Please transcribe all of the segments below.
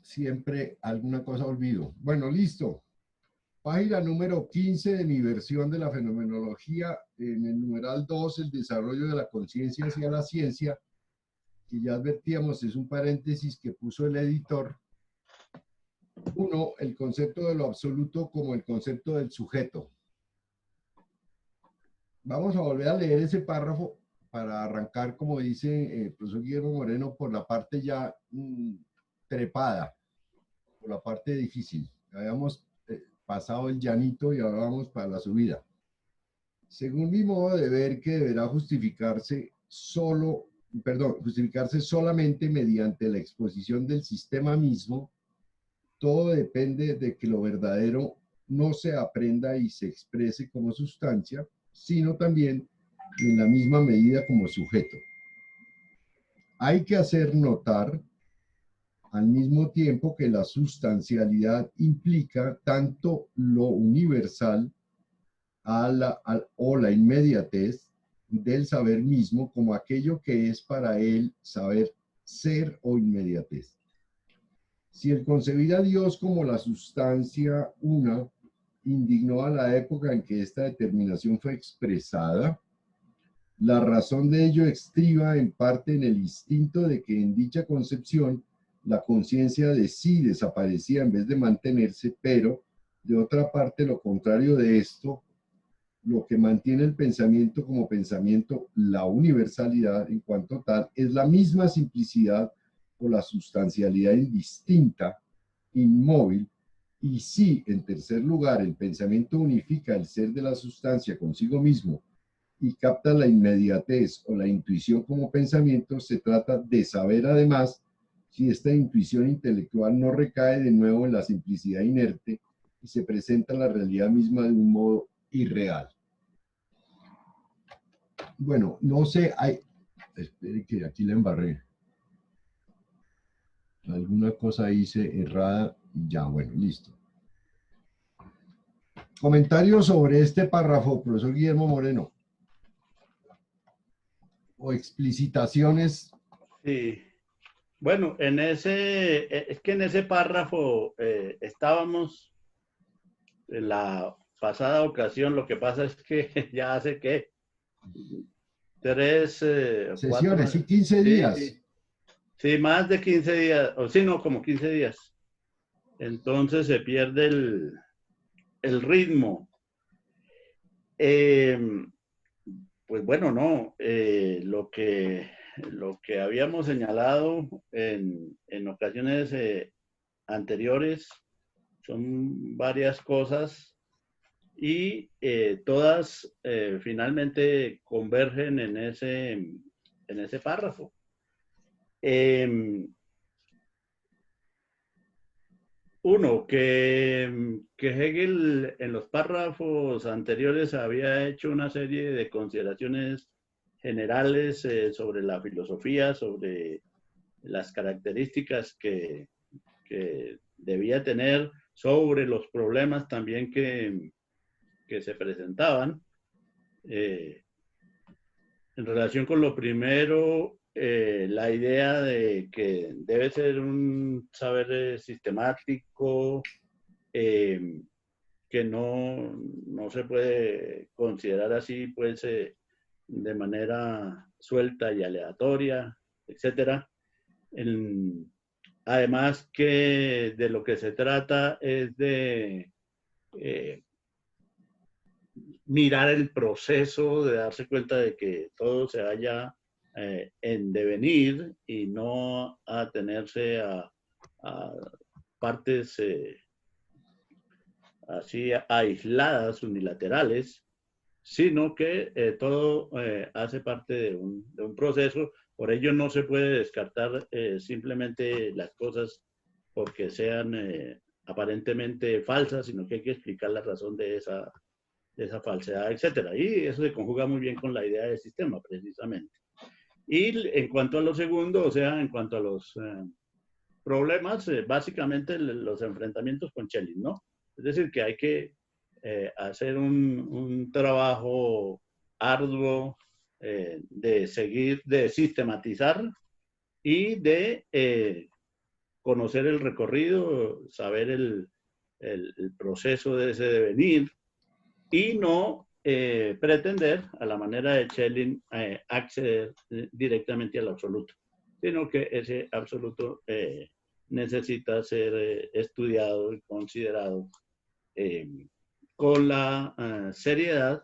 siempre alguna cosa olvido. Bueno, listo. Página número 15 de mi versión de la fenomenología, en el numeral 2, el desarrollo de la conciencia hacia la ciencia, que ya advertíamos, es un paréntesis que puso el editor. Uno, el concepto de lo absoluto como el concepto del sujeto. Vamos a volver a leer ese párrafo para arrancar, como dice el profesor Guillermo Moreno, por la parte ya trepada, por la parte difícil. Habíamos pasado el llanito y ahora vamos para la subida. Según mi modo de ver, que deberá justificarse justificarse solamente mediante la exposición del sistema mismo, todo depende de que lo verdadero no se aprenda y se exprese como sustancia, sino también en la misma medida como sujeto. Hay que hacer notar al mismo tiempo que la sustancialidad implica tanto lo universal o la inmediatez del saber mismo como aquello que es para él saber ser o inmediatez. Si el concebir a Dios como la sustancia una indignó a la época en que esta determinación fue expresada, la razón de ello estriba en parte en el instinto de que en dicha concepción la conciencia de sí desaparecía en vez de mantenerse, pero de otra parte lo contrario de esto, lo que mantiene el pensamiento como pensamiento, la universalidad en cuanto tal, es la misma simplicidad o la sustancialidad indistinta, inmóvil, y si, en tercer lugar, el pensamiento unifica el ser de la sustancia consigo mismo y capta la inmediatez o la intuición como pensamiento, se trata de saber además si esta intuición intelectual no recae de nuevo en la simplicidad inerte y se presenta la realidad misma de un modo irreal. Bueno, no sé, espere que aquí la embarré. Alguna cosa hice errada y ya, bueno, listo. Comentarios sobre este párrafo, profesor Guillermo Moreno. O explicitaciones. Sí. Bueno, es que en ese párrafo estábamos en la pasada ocasión. Lo que pasa es que ya hace que 4, Sesiones, sí, 15 sí, días. sí, sí, más de 15 días, o sí, no, como 15 días. Entonces se pierde el ritmo. Pues bueno, no, lo que habíamos señalado en ocasiones anteriores son varias cosas y todas finalmente convergen en ese párrafo. Uno, que Hegel en los párrafos anteriores había hecho una serie de consideraciones generales sobre la filosofía, sobre las características que debía tener, sobre los problemas también que se presentaban. En relación con lo primero, la idea de que debe ser un saber sistemático, que no se puede considerar así, pues, de manera suelta y aleatoria, etcétera. Además que de lo que se trata es de mirar el proceso, de darse cuenta de que todo se haya en devenir y no atenerse a partes así aisladas, unilaterales, sino que todo hace parte de un proceso. Por ello no se puede descartar simplemente las cosas porque sean aparentemente falsas, sino que hay que explicar la razón de esa falsedad, etcétera. Y eso se conjuga muy bien con la idea del sistema, precisamente. Y en cuanto a lo segundo, o sea, en cuanto a los problemas, básicamente los enfrentamientos con Schelling, ¿no? Es decir, que hay que hacer un trabajo arduo de seguir, de sistematizar y de conocer el recorrido, saber el proceso de ese devenir y no pretender, a la manera de Schelling, acceder directamente al absoluto, sino que ese absoluto necesita ser estudiado y considerado con la seriedad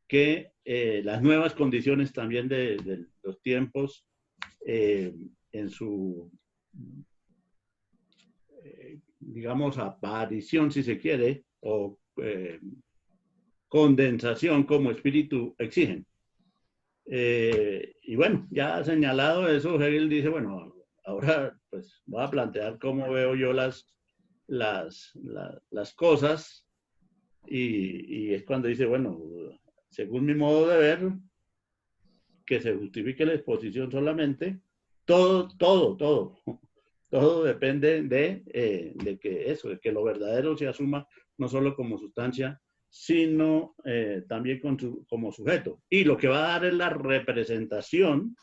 que las nuevas condiciones también de los tiempos en su, digamos, aparición, si se quiere, o condensación como espíritu exigen. Y bueno, ya señalado eso, Hegel dice, bueno, ahora pues voy a plantear cómo veo yo las cosas y es cuando dice, bueno, según mi modo de ver, que se justifique la exposición solamente, todo depende de que eso, de que lo verdadero se asuma no solo como sustancia, sino también como sujeto. Y lo que va a dar es la representación,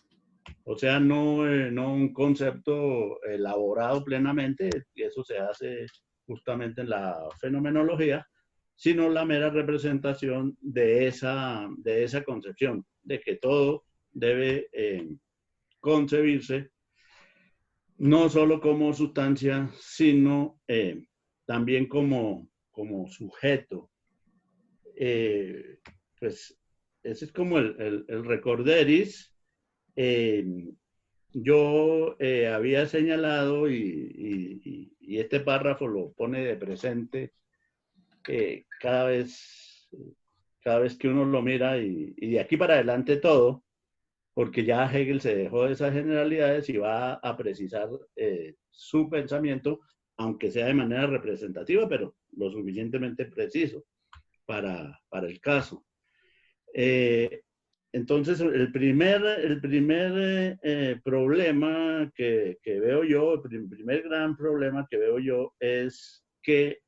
o sea, no un concepto elaborado plenamente, y eso se hace justamente en la fenomenología, sino la mera representación de esa concepción, de que todo debe concebirse no solo como sustancia, sino también como sujeto. Pues ese es como el recorderis. Yo había señalado y este párrafo lo pone de presente cada vez que uno lo mira y de aquí para adelante todo, porque ya Hegel se dejó de esas generalidades y va a precisar su pensamiento, aunque sea de manera representativa, pero lo suficientemente preciso para el caso. Entonces, el primer problema que veo yo, el primer gran problema que veo yo es que,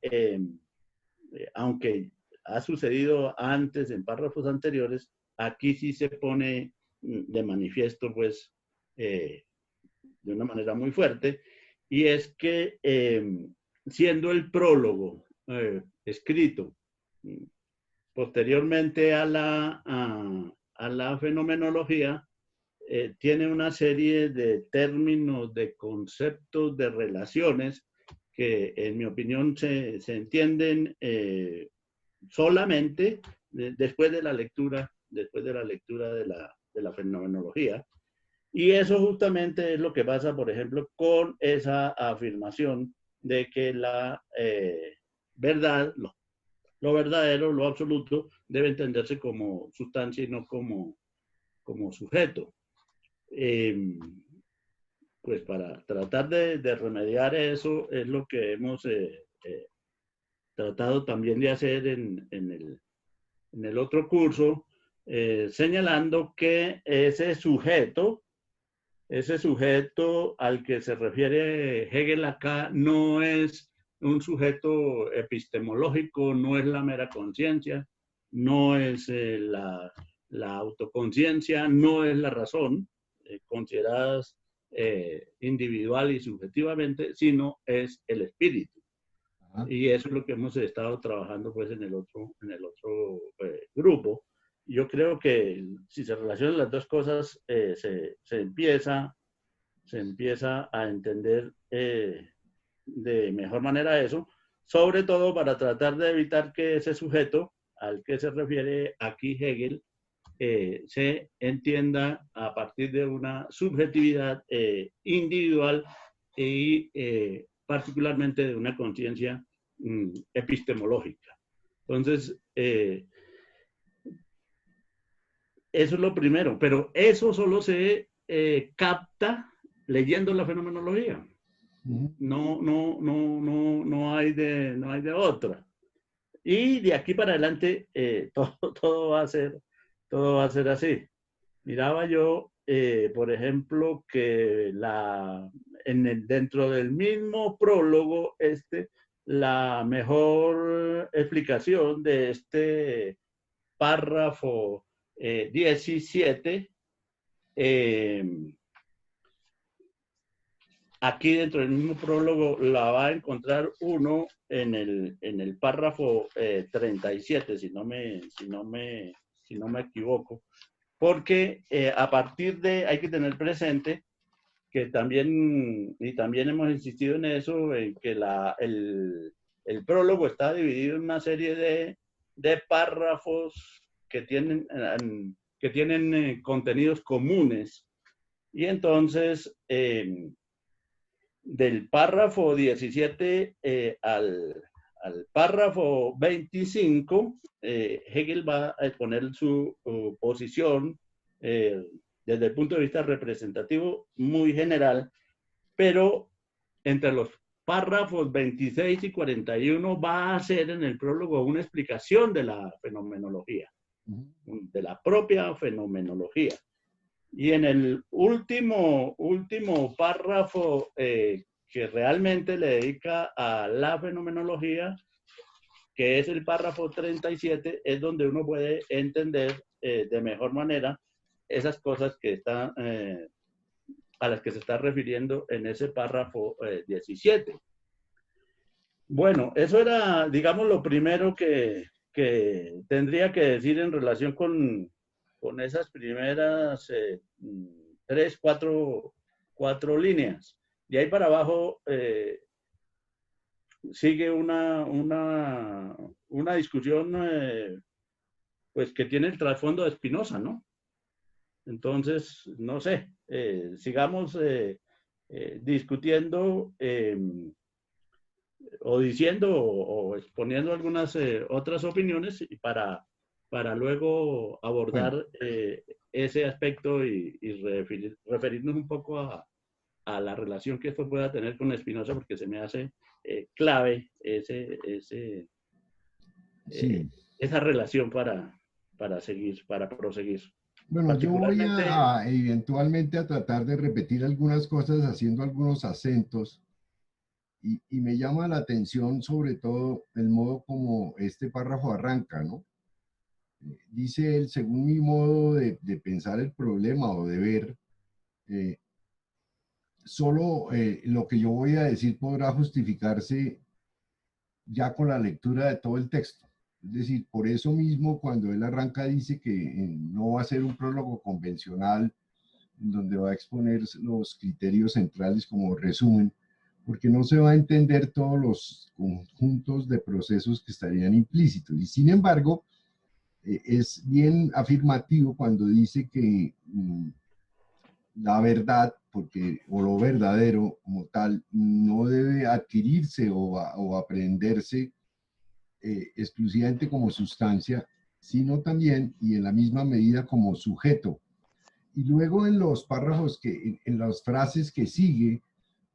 aunque ha sucedido antes en párrafos anteriores, aquí sí se pone de manifiesto, pues, de una manera muy fuerte, y es que siendo el prólogo escrito posteriormente a la fenomenología, tiene una serie de términos, de conceptos, de relaciones que, en mi opinión, se entienden solamente después de la lectura de la fenomenología. Y eso justamente es lo que pasa, por ejemplo, con esa afirmación de que la verdad, lo verdadero, lo absoluto, debe entenderse como sustancia y no como sujeto. Pues para tratar de remediar eso es lo que hemos tratado también de hacer en el otro curso, señalando que ese sujeto al que se refiere Hegel acá no es un sujeto epistemológico, no es la mera conciencia, no es la autoconciencia, no es la razón, consideradas individual y subjetivamente, sino es el espíritu. Ajá. Y eso es lo que hemos estado trabajando pues en el otro grupo. Yo creo que si se relacionan las dos cosas, se empieza a entender de mejor manera eso, sobre todo para tratar de evitar que ese sujeto al que se refiere aquí Hegel se entienda a partir de una subjetividad individual y particularmente de una conciencia epistemológica. Entonces, eso es lo primero, pero eso solo se capta leyendo la fenomenología. No hay de otra. Y de aquí para adelante todo va a ser así. Miraba yo, por ejemplo, que dentro del mismo prólogo, la mejor explicación de este párrafo 17 aquí dentro del mismo prólogo la va a encontrar uno en el párrafo 37, si no me equivoco, porque a partir de, hay que tener presente que también, y también hemos insistido en eso, en que el prólogo está dividido en una serie de párrafos que tienen contenidos comunes. Y entonces, del párrafo 17 al párrafo 25, Hegel va a exponer su posición desde el punto de vista representativo muy general, pero entre los párrafos 26 y 41 va a hacer en el prólogo una explicación de la fenomenología, de la propia fenomenología. Y en el último párrafo que realmente le dedica a la fenomenología, que es el párrafo 37, es donde uno puede entender de mejor manera esas cosas que están, a las que se está refiriendo en ese párrafo 17. Bueno, eso era, digamos, lo primero que tendría que decir en relación con esas primeras 3, 4 líneas. De ahí para abajo sigue una discusión pues que tiene el trasfondo de Spinoza, ¿no? Entonces, no sé, sigamos discutiendo o diciendo o exponiendo algunas otras opiniones y para luego abordar Bueno, ese aspecto y referirnos un poco a la relación que esto pueda tener con Spinoza, porque se me hace clave sí. esa relación para seguir, para proseguir. Bueno, yo voy Particularmente, eventualmente a tratar de repetir algunas cosas haciendo algunos acentos y me llama la atención sobre todo el modo como este párrafo arranca, ¿no? Dice él, según mi modo de pensar el problema o de ver, eh, solo lo que yo voy a decir podrá justificarse ya con la lectura de todo el texto. Es decir, por eso mismo cuando él arranca dice que no va a ser un prólogo convencional en donde va a exponer los criterios centrales como resumen, porque no se va a entender todos los conjuntos de procesos que estarían implícitos. Y sin embargo, es bien afirmativo cuando dice que la verdad, porque, o lo verdadero como tal, no debe adquirirse o aprenderse exclusivamente como sustancia, sino también y en la misma medida como sujeto. Y luego en los párrafos, en las frases que sigue,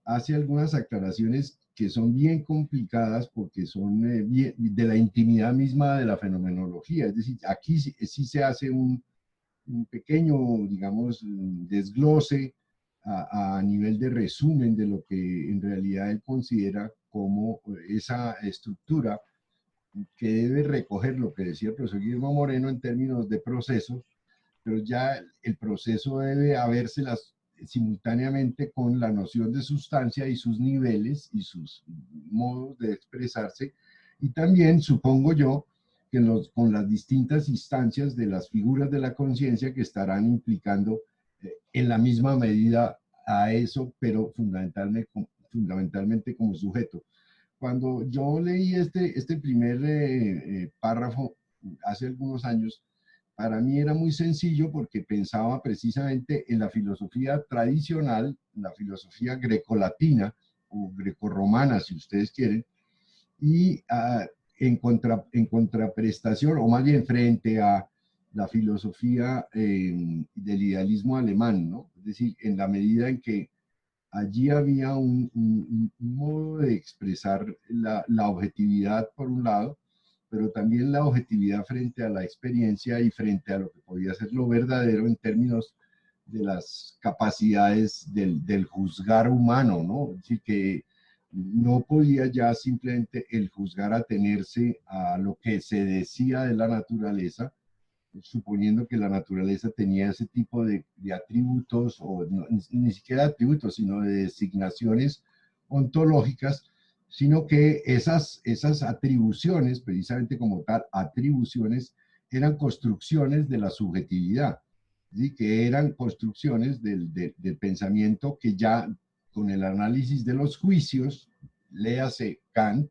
hace algunas aclaraciones que son bien complicadas porque son de la intimidad misma de la fenomenología. Es decir, aquí sí se hace un pequeño, digamos, desglose a nivel de resumen de lo que en realidad él considera como esa estructura que debe recoger lo que decía el profesor Guillermo Moreno en términos de proceso, pero ya el proceso debe habérselas simultáneamente con la noción de sustancia y sus niveles y sus modos de expresarse, y también supongo yo que con las distintas instancias de las figuras de la conciencia que estarán implicando en la misma medida a eso, pero fundamentalmente como sujeto. Cuando yo leí este primer párrafo hace algunos años, para mí era muy sencillo porque pensaba precisamente en la filosofía tradicional, la filosofía grecolatina o grecorromana, si ustedes quieren, y en contraprestación, o más bien frente a la filosofía del idealismo alemán, ¿no? Es decir, en la medida en que allí había un modo de expresar la objetividad por un lado, pero también la objetividad frente a la experiencia y frente a lo que podía ser lo verdadero en términos de las capacidades del juzgar humano, ¿no? Es decir, que no podía ya simplemente el juzgar atenerse a lo que se decía de la naturaleza, suponiendo que la naturaleza tenía ese tipo de atributos, o no, ni siquiera atributos, sino de designaciones ontológicas, sino que esas atribuciones, precisamente como tal, atribuciones, eran construcciones de la subjetividad, ¿sí? Que eran construcciones del pensamiento que ya con el análisis de los juicios, léase Kant,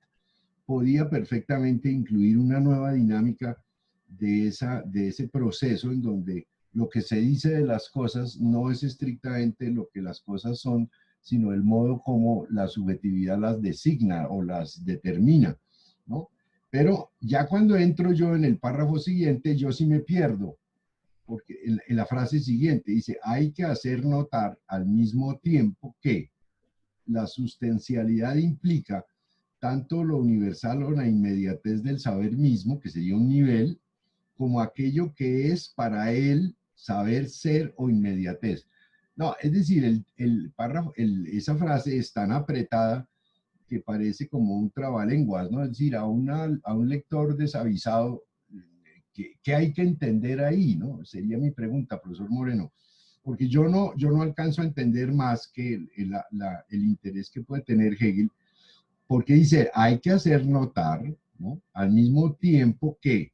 podía perfectamente incluir una nueva dinámica de ese proceso en donde lo que se dice de las cosas no es estrictamente lo que las cosas son, sino el modo como la subjetividad las designa o las determina, ¿no? Pero ya cuando entro yo en el párrafo siguiente, yo sí me pierdo, porque en la frase siguiente dice, hay que hacer notar al mismo tiempo que la sustancialidad implica tanto lo universal o la inmediatez del saber mismo, que sería un nivel, como aquello que es para él saber ser o inmediatez. No, es decir, el párrafo, esa frase es tan apretada que parece como un trabalenguas, ¿no? Es decir, a un lector desavisado, ¿qué hay que entender ahí, no? Sería mi pregunta, profesor Moreno, porque yo no alcanzo a entender más que el interés que puede tener Hegel, porque dice, hay que hacer notar, ¿no? Al mismo tiempo que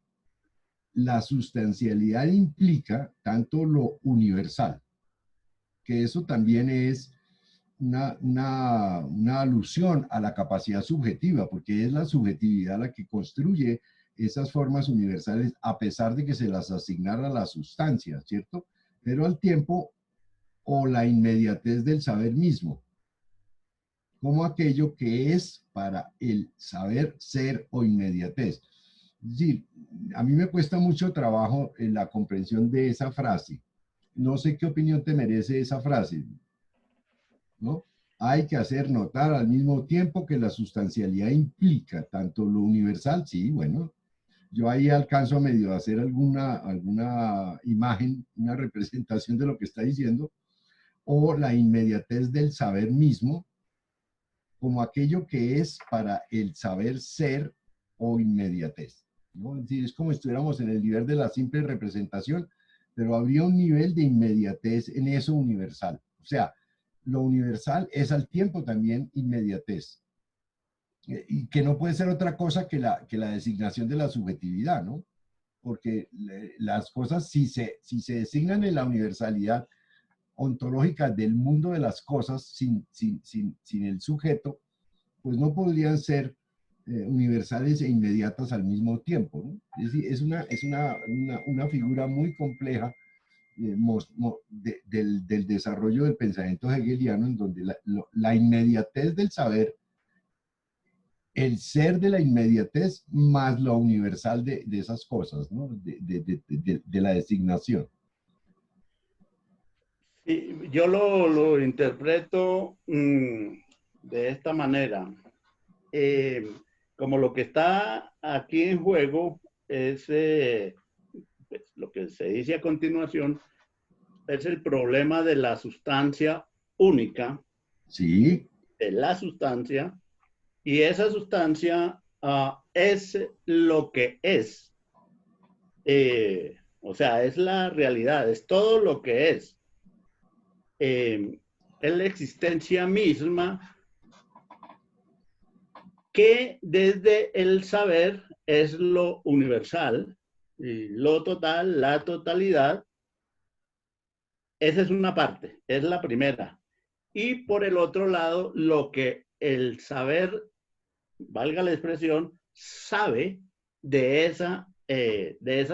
la sustancialidad implica tanto lo universal, que eso también es una alusión a la capacidad subjetiva, porque es la subjetividad la que construye esas formas universales a pesar de que se las asignara a la sustancia, ¿cierto? Pero al tiempo o la inmediatez del saber mismo, como aquello que es para el saber ser o inmediatez. Es decir, a mí me cuesta mucho trabajo en la comprensión de esa frase. No sé qué opinión te merece esa frase, ¿no? Hay que hacer notar al mismo tiempo que la sustancialidad implica tanto lo universal, sí, bueno, yo ahí alcanzo a medio hacer alguna imagen, una representación de lo que está diciendo, o la inmediatez del saber mismo, como aquello que es para el saber ser o inmediatez, ¿no? Es decir, es como si estuviéramos en el nivel de la simple representación, pero habría un nivel de inmediatez en eso universal. O sea, lo universal es al tiempo también inmediatez, y que no puede ser otra cosa que la designación de la subjetividad, ¿no? Porque las cosas, si se designan en la universalidad ontológica del mundo de las cosas sin el sujeto, pues no podrían ser universales e inmediatas al mismo tiempo, ¿no? Es decir, es una figura muy compleja del desarrollo del pensamiento hegeliano, en donde la inmediatez del saber, el ser de la inmediatez más lo universal de esas cosas, ¿no? De la designación. Sí, yo lo interpreto de esta manera. Eh, Como lo que está aquí en juego es pues, lo que se dice a continuación, es el problema de la sustancia única, Sí, de la sustancia, y esa sustancia es lo que es. O sea, es la realidad, es todo lo que es. Es la existencia misma que desde el saber es lo universal, y lo total, la totalidad. Esa es una parte, es la primera. Y por el otro lado, lo que el saber, valga la expresión, sabe de esa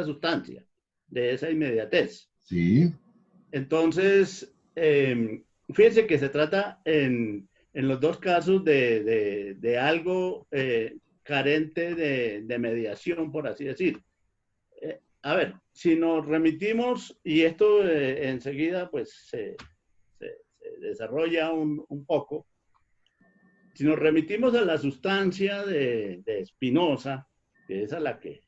sustancia, de esa inmediatez. sí, Entonces, fíjense que se trata en los dos casos de algo carente de mediación, por así decir. A ver, si nos remitimos, y esto enseguida pues se desarrolla un poco, si nos remitimos a la sustancia de Spinoza, que es a la que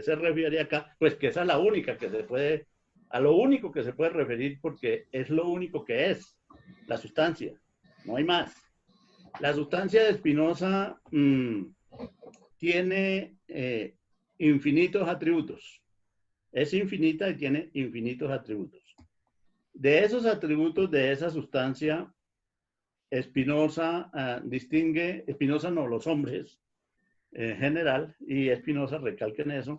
se refiere acá, pues que esa es la única que se puede, a lo único que se puede referir porque es lo único que es, la sustancia, no hay más. La sustancia de Spinoza tiene infinitos atributos. Es infinita y tiene infinitos atributos. De esos atributos de esa sustancia, Spinoza distingue, Spinoza no, los hombres en general, y Spinoza recalca en eso,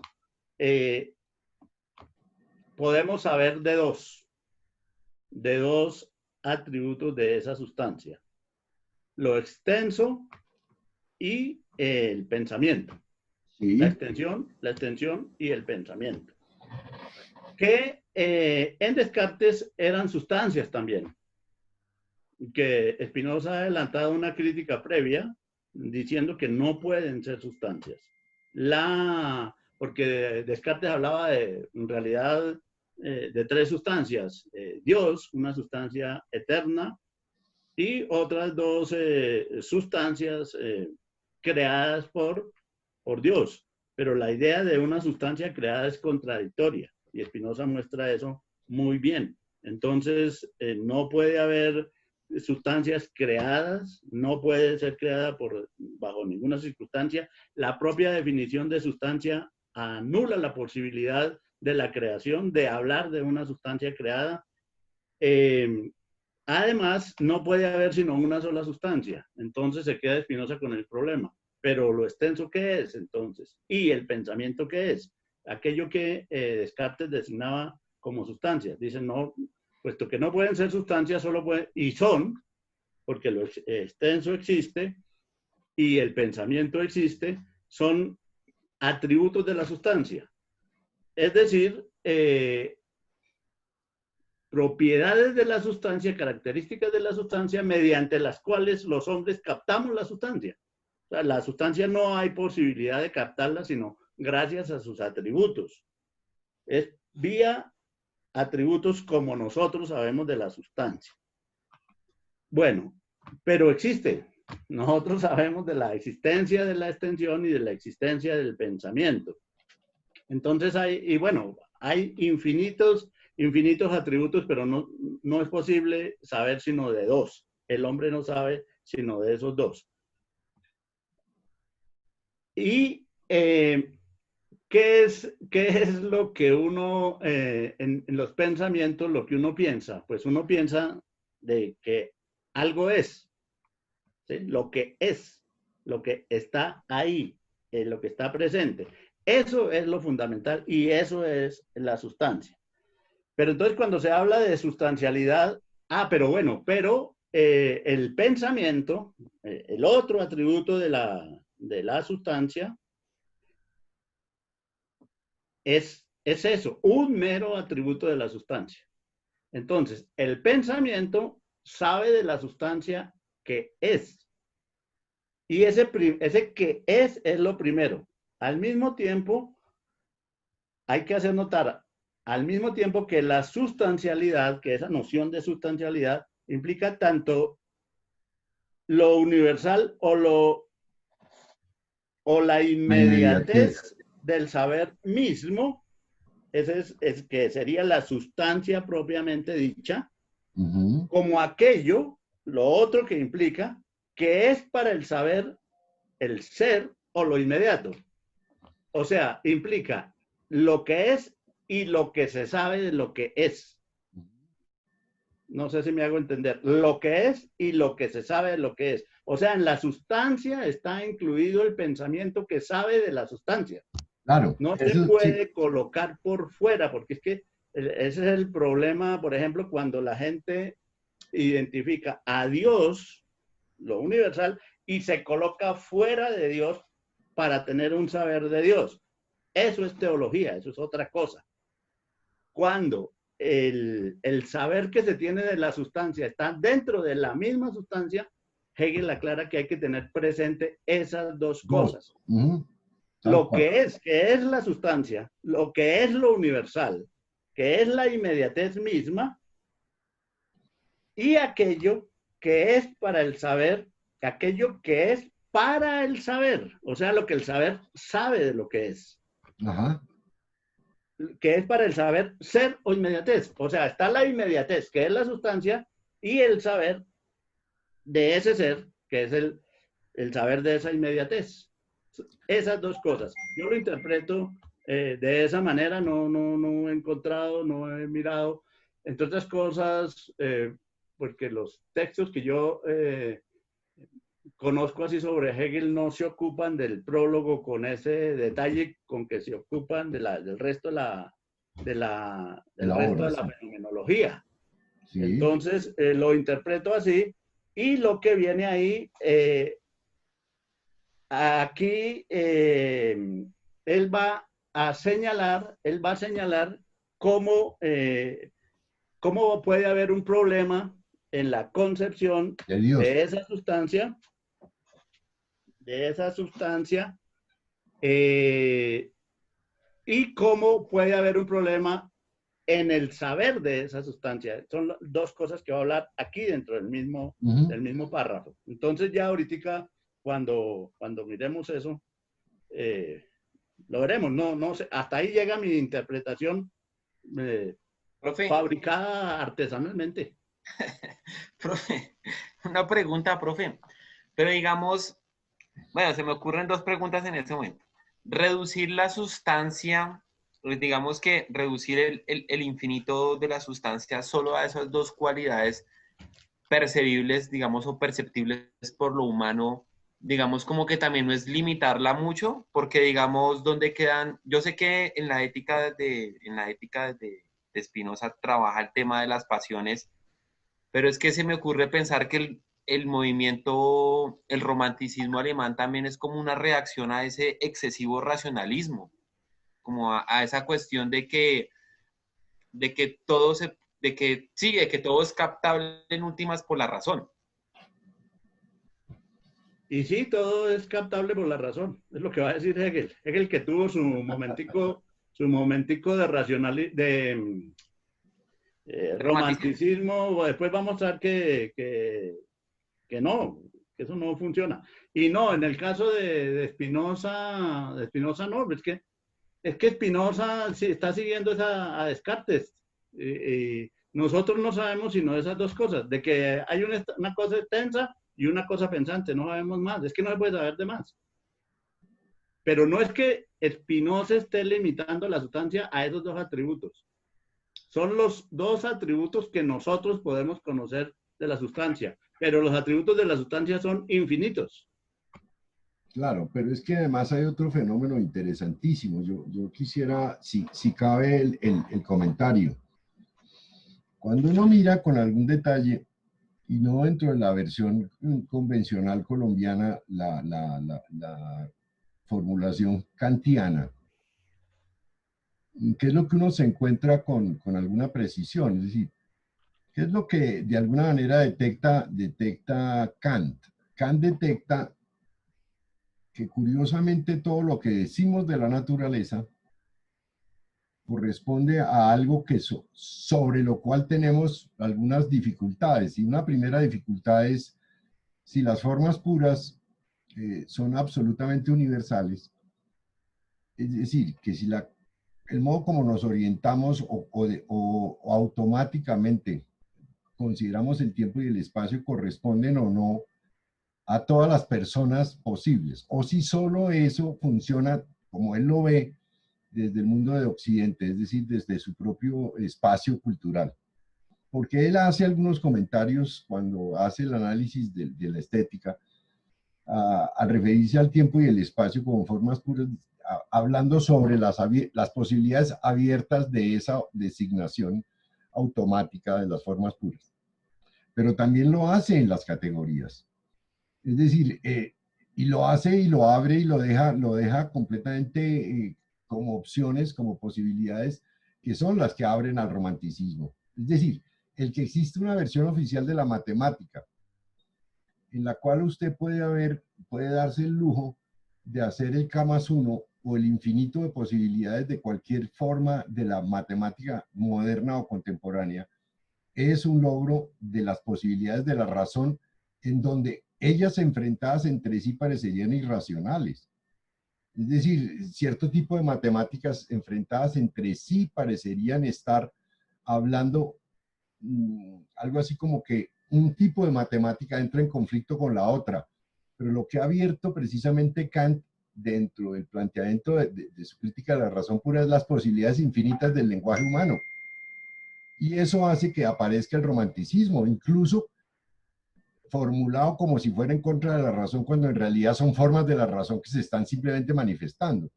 podemos saber de dos atributos de esa sustancia: lo extenso y el pensamiento. Sí. La extensión y el pensamiento. Que en Descartes eran sustancias también. Que Spinoza ha adelantado una crítica previa diciendo que no pueden ser sustancias. Porque Descartes hablaba en realidad de tres sustancias: Dios, una sustancia eterna, y otras dos sustancias creadas por Dios. Pero la idea de una sustancia creada es contradictoria, y Spinoza muestra eso muy bien. Entonces, no puede haber sustancias creadas, no puede ser creada bajo ninguna circunstancia. La propia definición de sustancia anula la posibilidad de la creación, de hablar de una sustancia creada. Además, no puede haber sino una sola sustancia. Entonces se queda Spinoza con el problema. Pero lo extenso, ¿qué es entonces? Y el pensamiento, ¿qué es? Aquello que Descartes designaba como sustancias. Dicen, no, puesto que no pueden ser sustancias, solo pueden, y son, porque lo extenso existe y el pensamiento existe, son atributos de la sustancia. Es decir, propiedades de la sustancia, características de la sustancia, mediante las cuales los hombres captamos la sustancia. O sea, la sustancia no hay posibilidad de captarla, sino gracias a sus atributos. Es vía atributos como nosotros sabemos de la sustancia. Bueno, pero existe. Nosotros sabemos de la existencia de la extensión y de la existencia del pensamiento. Entonces hay infinitos atributos, pero no es posible saber sino de dos. El hombre no sabe sino de esos dos. Y ¿qué es lo que uno, en los pensamientos, lo que uno piensa? Pues uno piensa de que algo es, ¿sí? Lo que es, lo que está ahí, lo que está presente. Eso es lo fundamental y eso es la sustancia. Pero entonces cuando se habla de sustancialidad, pero el pensamiento, el otro atributo de la sustancia, es eso, un mero atributo de la sustancia. Entonces, el pensamiento sabe de la sustancia que es. Y ese que es lo primero. Al mismo tiempo, hay que hacer notar, al mismo tiempo que la sustancialidad, que esa noción de sustancialidad, implica tanto lo universal o la inmediatez del saber mismo, es que sería la sustancia propiamente dicha, como aquello, lo otro que implica, que es para el saber el ser o lo inmediato. O sea, implica lo que es y lo que se sabe de lo que es. No sé si me hago entender. Lo que es y lo que se sabe de lo que es. O sea, en la sustancia está incluido el pensamiento que sabe de la sustancia. Claro. No se puede colocar por fuera, porque es que ese es el problema, por ejemplo, cuando la gente identifica a Dios, lo universal, y se coloca fuera de Dios para tener un saber de Dios. Eso es teología, eso es otra cosa. Cuando el saber que se tiene de la sustancia está dentro de la misma sustancia, Hegel aclara que hay que tener presente esas dos cosas. Lo que es la sustancia, lo que es lo universal, que es la inmediatez misma, y aquello que es para el saber, aquello que es para el saber, o sea, lo que el saber sabe de lo que es. Ajá. Que es para el saber ser o inmediatez. O sea, está la inmediatez, que es la sustancia, y el saber de ese ser, que es el saber de esa inmediatez. Esas dos cosas. Yo lo interpreto de esa manera no he encontrado, no he mirado. Entre otras cosas, porque los textos que yo conozco así sobre Hegel no se ocupan del prólogo con ese detalle con que se ocupan del resto de del la resto obra, de la sí. fenomenología. Sí, Entonces, lo interpreto así y lo que viene ahí, aquí él va a señalar cómo, cómo puede haber un problema en la concepción de Dios. de esa sustancia, de esa sustancia, eh, y cómo puede haber un problema en el saber de esa sustancia. Son dos cosas que va a hablar aquí dentro Ujú. del mismo párrafo. Entonces ya ahorita, cuando miremos eso, eh, lo veremos. No sé, hasta ahí llega mi interpretación eh, Profe, fabricada artesanalmente. profe, una pregunta, profe. Pero digamos, bueno, se me ocurren dos preguntas en este momento. Reducir la sustancia, digamos que reducir el infinito de la sustancia solo a esas dos cualidades percebibles, digamos, o perceptibles por lo humano, digamos, como que también no es limitarla mucho, porque digamos, donde quedan, yo sé que en la ética de Spinoza trabaja el tema de las pasiones, pero es que se me ocurre pensar que el movimiento, el romanticismo alemán también es como una reacción a ese excesivo racionalismo, como a esa cuestión de que todo se, de que sí, de que todo es captable en últimas por la razón. Y sí, todo es captable por la razón. Es lo que va a decir Hegel. Hegel que tuvo su momentico de De romanticismo. romanticismo. Después vamos a ver que no, que eso no funciona. Y no, en el caso de Spinoza no, es que Spinoza sí, está siguiendo a Descartes. Nosotros no sabemos sino esas dos cosas, de que hay una cosa tensa y una cosa pensante, no sabemos más, es que no se puede saber de más. Pero no es que Spinoza esté limitando la sustancia a esos dos atributos. Son los dos atributos que nosotros podemos conocer de la sustancia, pero los atributos de la sustancia son infinitos. Claro, pero es que además hay otro fenómeno interesantísimo. Yo quisiera, si cabe el comentario. Cuando uno mira con algún detalle, y no dentro de la versión convencional colombiana, la formulación kantiana, ¿qué es lo que uno se encuentra con alguna precisión? Es decir, ¿qué es lo que de alguna manera detecta Kant? Kant detecta que curiosamente todo lo que decimos de la naturaleza corresponde a algo sobre lo cual tenemos algunas dificultades. Y una primera dificultad es si las formas puras son absolutamente universales, es decir, que si el modo como nos orientamos o automáticamente consideramos el tiempo y el espacio corresponden o no a todas las personas posibles, o si solo eso funciona como él lo ve desde el mundo de Occidente, es decir, desde su propio espacio cultural. Porque él hace algunos comentarios cuando hace el análisis de la estética, al referirse al tiempo y el espacio como formas puras, hablando sobre las posibilidades abiertas de esa designación automática de las formas puras. Pero también lo hace en las categorías. Es decir, y lo hace y lo abre y lo deja completamente como opciones, como posibilidades, que son las que abren al romanticismo. Es decir, el que existe una versión oficial de la matemática, en la cual usted puede darse el lujo de hacer el K+1 o el infinito de posibilidades de cualquier forma de la matemática moderna o contemporánea, es un logro de las posibilidades de la razón en donde ellas enfrentadas entre sí parecerían irracionales. Es decir, cierto tipo de matemáticas enfrentadas entre sí parecerían estar hablando algo así como que un tipo de matemática entra en conflicto con la otra. Pero lo que ha abierto precisamente Kant dentro del planteamiento de su crítica de la razón pura, es las posibilidades infinitas del lenguaje humano. Y eso hace que aparezca el romanticismo, incluso formulado como si fuera en contra de la razón, cuando en realidad son formas de la razón que se están simplemente manifestando.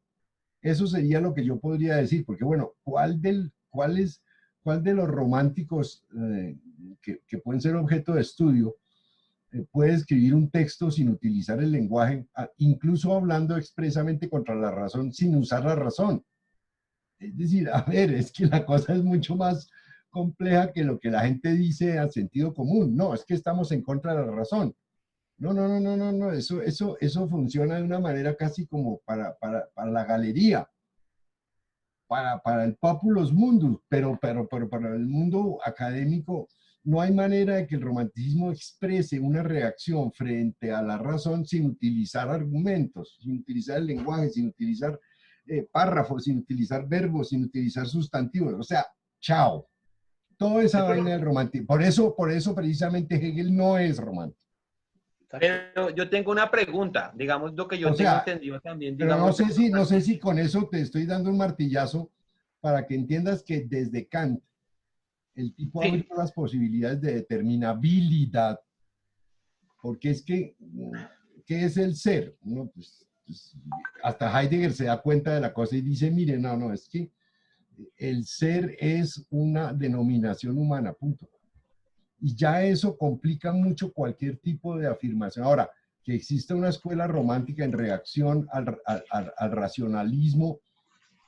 Eso sería lo que yo podría decir, porque bueno, ¿cuál de los románticos que pueden ser objeto de estudio puede escribir un texto sin utilizar el lenguaje, incluso hablando expresamente contra la razón, sin usar la razón? Es decir, a ver, es que la cosa es mucho más compleja que lo que la gente dice a sentido común. No, es que estamos en contra de la razón. No, eso funciona de una manera casi como para la galería, para el populus mundus, pero para el mundo académico no hay manera de que el romanticismo exprese una reacción frente a la razón sin utilizar argumentos, sin utilizar el lenguaje, sin utilizar párrafos, sin utilizar verbos, sin utilizar sustantivos. O sea, chao. Toda esa vaina del romanticismo. Por eso precisamente Hegel no es romántico. Pero yo tengo una pregunta, digamos lo que yo tengo entendido también. Pero digamos, no sé si con eso te estoy dando un martillazo para que entiendas que desde Kant el tipo abrió las posibilidades de determinabilidad, porque es que, ¿qué es el ser? ¿No? Pues, hasta Heidegger se da cuenta de la cosa y dice, mire, no, es que el ser es una denominación humana, punto. Y ya eso complica mucho cualquier tipo de afirmación. Ahora, que existe una escuela romántica en reacción al racionalismo,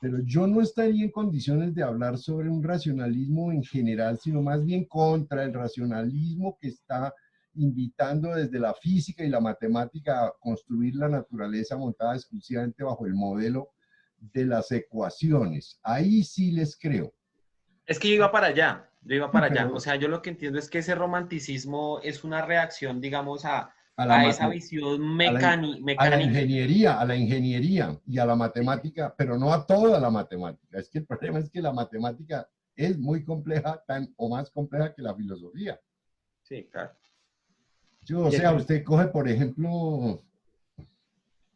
pero yo no estaría en condiciones de hablar sobre un racionalismo en general, sino más bien contra el racionalismo que está invitando desde la física y la matemática a construir la naturaleza montada exclusivamente bajo el modelo de las ecuaciones. Ahí sí les creo. Es que yo iba para allá, O sea, yo lo que entiendo es que ese romanticismo es una reacción, digamos, a esa visión mecánica. A la ingeniería y a la matemática, pero no a toda la matemática. Es que el problema es que la matemática es muy compleja, tan o más compleja que la filosofía. Sí, claro. O sea, usted coge, por ejemplo,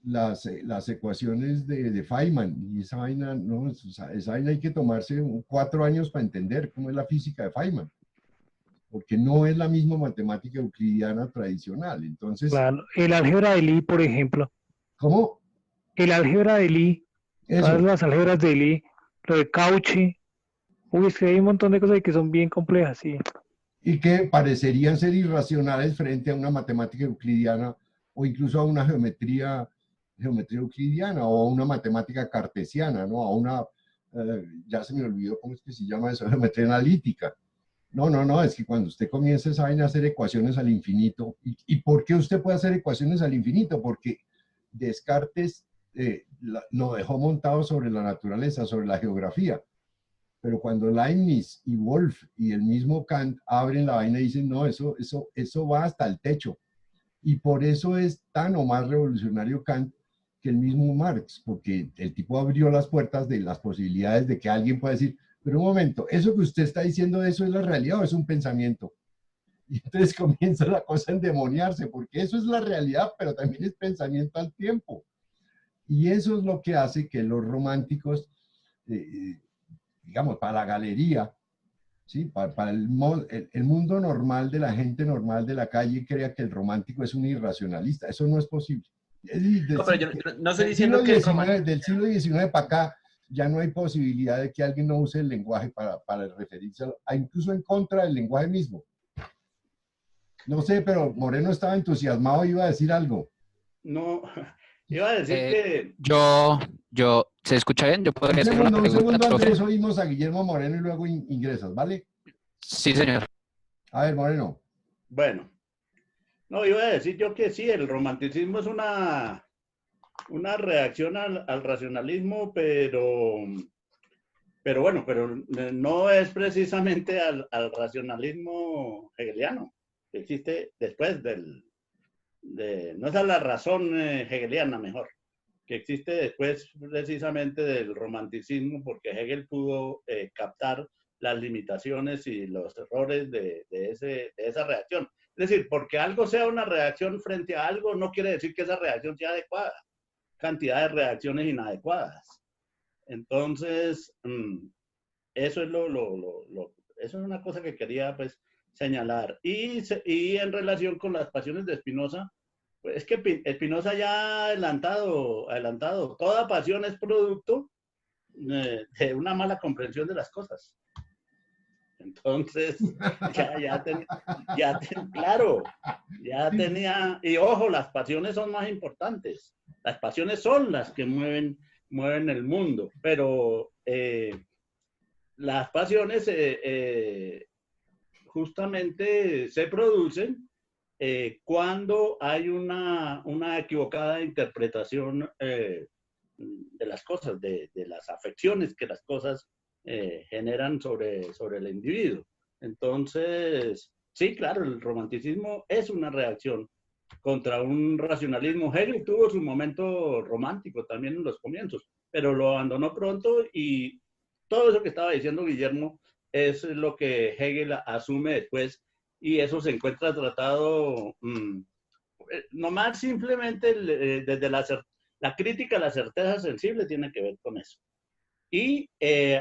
las ecuaciones de Feynman, y esa vaina, no, esa vaina hay que tomarse 4 años para entender cómo es la física de Feynman, porque no es la misma matemática euclidiana tradicional. Entonces, claro, el álgebra de Lie, por ejemplo. ¿cómo? El álgebra de Lie, todas las álgebras de Lie, lo de Cauchy. Uy, es que hay un montón de cosas que son bien complejas, sí. Y que parecerían ser irracionales frente a una matemática euclidiana o incluso a una geometría euclidiana o a una matemática cartesiana, ¿no? A una, ya se me olvidó cómo es que se llama eso, geometría analítica. No, es que cuando usted comienza esa vaina a hacer ecuaciones al infinito, ¿y por qué usted puede hacer ecuaciones al infinito? Porque Descartes lo dejó montado sobre la naturaleza, sobre la geografía. Pero cuando Leibniz y Wolff y el mismo Kant abren la vaina y dicen, no, eso va hasta el techo. Y por eso es tan o más revolucionario Kant que el mismo Marx, porque el tipo abrió las puertas de las posibilidades de que alguien pueda decir, pero un momento, ¿eso que usted está diciendo, eso es la realidad o es un pensamiento? Y entonces comienza la cosa a endemoniarse, porque eso es la realidad, pero también es pensamiento al tiempo. Y eso es lo que hace que los románticos, digamos, para la galería, ¿sí? Para el mundo normal de la gente normal de la calle, crea que el romántico es un irracionalista. Eso no es posible. No, pero yo no estoy diciendo que del siglo XIX para acá ya no hay posibilidad de que alguien no use el lenguaje para referirse incluso en contra del lenguaje mismo. No sé, pero Moreno estaba entusiasmado y iba a decir algo. No, iba a decir que... ¿Se escucha bien? Yo podría hacer una pregunta. Un segundo, Andrés, oímos a Guillermo Moreno y luego ingresas, ¿vale? Sí, señor. A ver, Moreno. Bueno, no, iba a decir yo que sí, el romanticismo es una reacción al racionalismo, pero bueno, pero no es precisamente al racionalismo hegeliano, que existe después no es a la razón hegeliana, mejor, que existe después precisamente del romanticismo, porque Hegel pudo captar las limitaciones y los errores de esa reacción. Es decir, porque algo sea una reacción frente a algo, no quiere decir que esa reacción sea adecuada. cantidad de reacciones inadecuadas. Entonces, eso es eso es una cosa que quería pues señalar. Y en relación con las pasiones de Spinoza, pues es que Spinoza ya ha adelantado, toda pasión es producto de una mala comprensión de las cosas. Entonces, claro, ya tenía, y ojo, las pasiones son más importantes. Las pasiones son las que mueven el mundo, pero las pasiones justamente se producen cuando hay una equivocada interpretación de las cosas, de las afecciones que las cosas generan sobre el individuo. Entonces, sí, claro, el romanticismo es una reacción contra un racionalismo. Hegel tuvo su momento romántico también en los comienzos, pero lo abandonó pronto, y todo eso que estaba diciendo Guillermo es lo que Hegel asume después, y eso se encuentra tratado nomás simplemente desde la crítica a la certeza sensible tiene que ver con eso. Y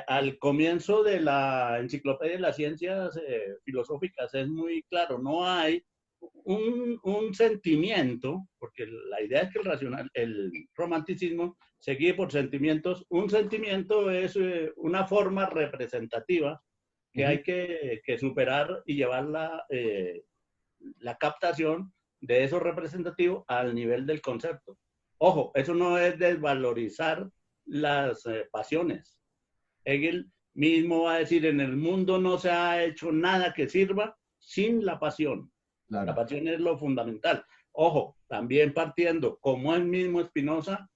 al comienzo de la Enciclopedia de las Ciencias Filosóficas es muy claro, no hay un sentimiento, porque la idea es que el romanticismo se guíe por sentimientos. Un sentimiento es una forma representativa que hay que superar y llevar la captación de eso representativo al nivel del concepto. Ojo, eso no es desvalorizar las pasiones. Hegel mismo va a decir, en el mundo no se ha hecho nada que sirva sin la pasión. Claro. La pasión es lo fundamental. Ojo, también partiendo, como el mismo Spinoza,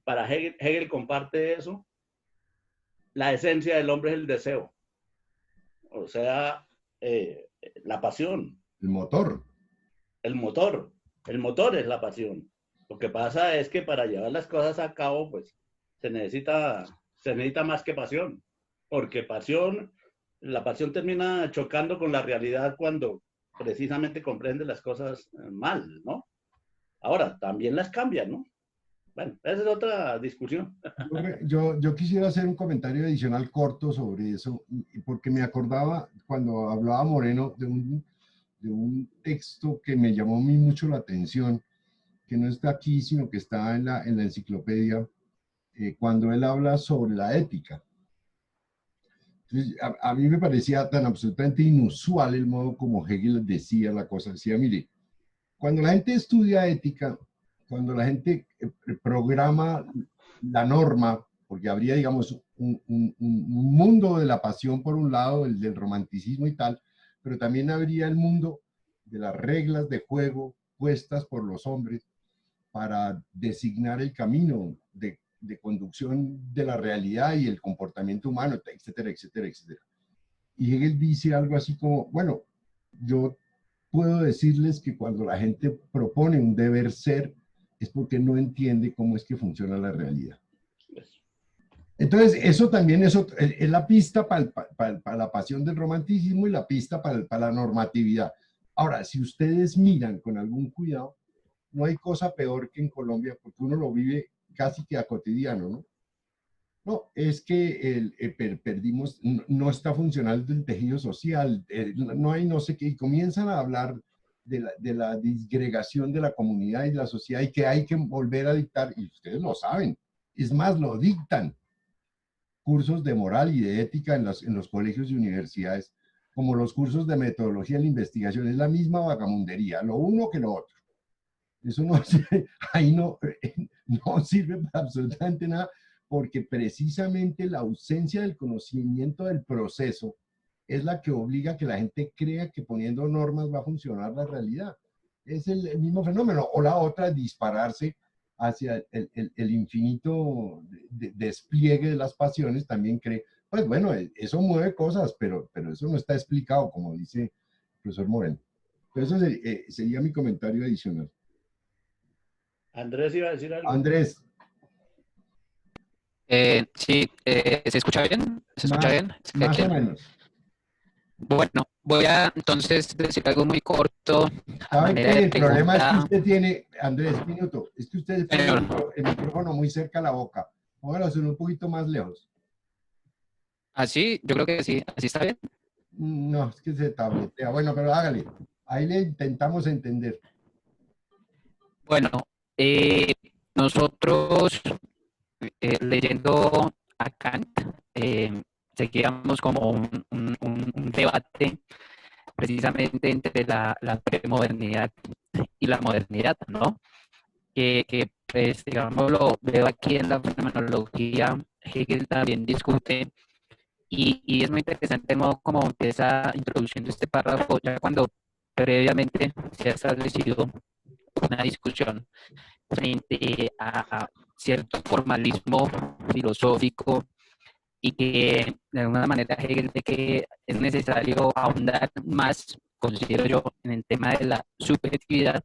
para Hegel comparte eso, la esencia del hombre es el deseo. O sea, la pasión. El motor. El motor es la pasión. Lo que pasa es que para llevar las cosas a cabo, pues, se necesita más que pasión. Porque la pasión termina chocando con la realidad cuando precisamente comprende las cosas mal, ¿no? Ahora, también las cambia, ¿no? Bueno, esa es otra discusión. Yo quisiera hacer un comentario adicional corto sobre eso, porque me acordaba cuando hablaba Moreno de un texto que me llamó a mí mucho la atención, que no está aquí, sino que está en la enciclopedia, cuando él habla sobre la ética. Entonces, a mí me parecía tan absolutamente inusual el modo como Hegel decía la cosa. Decía, mire, cuando la gente estudia ética, cuando la gente programa la norma, porque habría, digamos, un mundo de la pasión por un lado, el del romanticismo y tal, pero también habría el mundo de las reglas de juego puestas por los hombres para designar el camino de conducción de la realidad y el comportamiento humano, etcétera, etcétera, etcétera. Y Hegel dice algo así como, bueno, yo puedo decirles que cuando la gente propone un deber ser, es porque no entiende cómo es que funciona la realidad. Entonces, eso también es la pista para la pasión del romanticismo y la pista para la normatividad. Ahora, si ustedes miran con algún cuidado, no hay cosa peor que en Colombia, porque uno lo vive casi que a cotidiano, ¿no? No, es que perdimos, no está funcionando el tejido social, no hay no sé qué, y comienzan a hablar de la disgregación de la comunidad y de la sociedad y que hay que volver a dictar, y ustedes lo saben, es más, lo dictan, cursos de moral y de ética en los colegios y universidades, como los cursos de metodología de la investigación, es la misma vagamundería, lo uno que lo otro. Eso no, ahí no sirve para absolutamente nada, porque precisamente la ausencia del conocimiento del proceso es la que obliga a que la gente crea que poniendo normas va a funcionar la realidad. Es el mismo fenómeno. O la otra, dispararse hacia el infinito despliegue de las pasiones, también cree, pues bueno, eso mueve cosas, pero eso no está explicado, como dice el profesor Moreno. Pero eso sería mi comentario adicional. Andrés iba a decir algo. Andrés. Sí, ¿se escucha bien? ¿Se escucha bien? Más o menos. Bueno, voy a entonces decir algo muy corto a ¿Sabe manera qué? de El problema es que pregunta. usted tiene, Andrés, minuto, es que usted tiene Señor, el micrófono muy cerca a la boca. Póngalo un poquito más lejos. así, yo creo que sí, así está bien. No, es que se tabletea. Bueno, pero hágale. Ahí le intentamos entender. Bueno, eh, nosotros leyendo a Kant, seguíamos como un debate precisamente entre la premodernidad y la modernidad, ¿no? Que pues, digamos, lo veo aquí en la fenomenología, Hegel también discute, y es muy interesante el modo como empieza introduciendo este párrafo, ya cuando previamente se ha establecido una discusión frente a cierto formalismo filosófico y que de alguna manera Hegel ve que es necesario ahondar más, considero yo, en el tema de la subjetividad,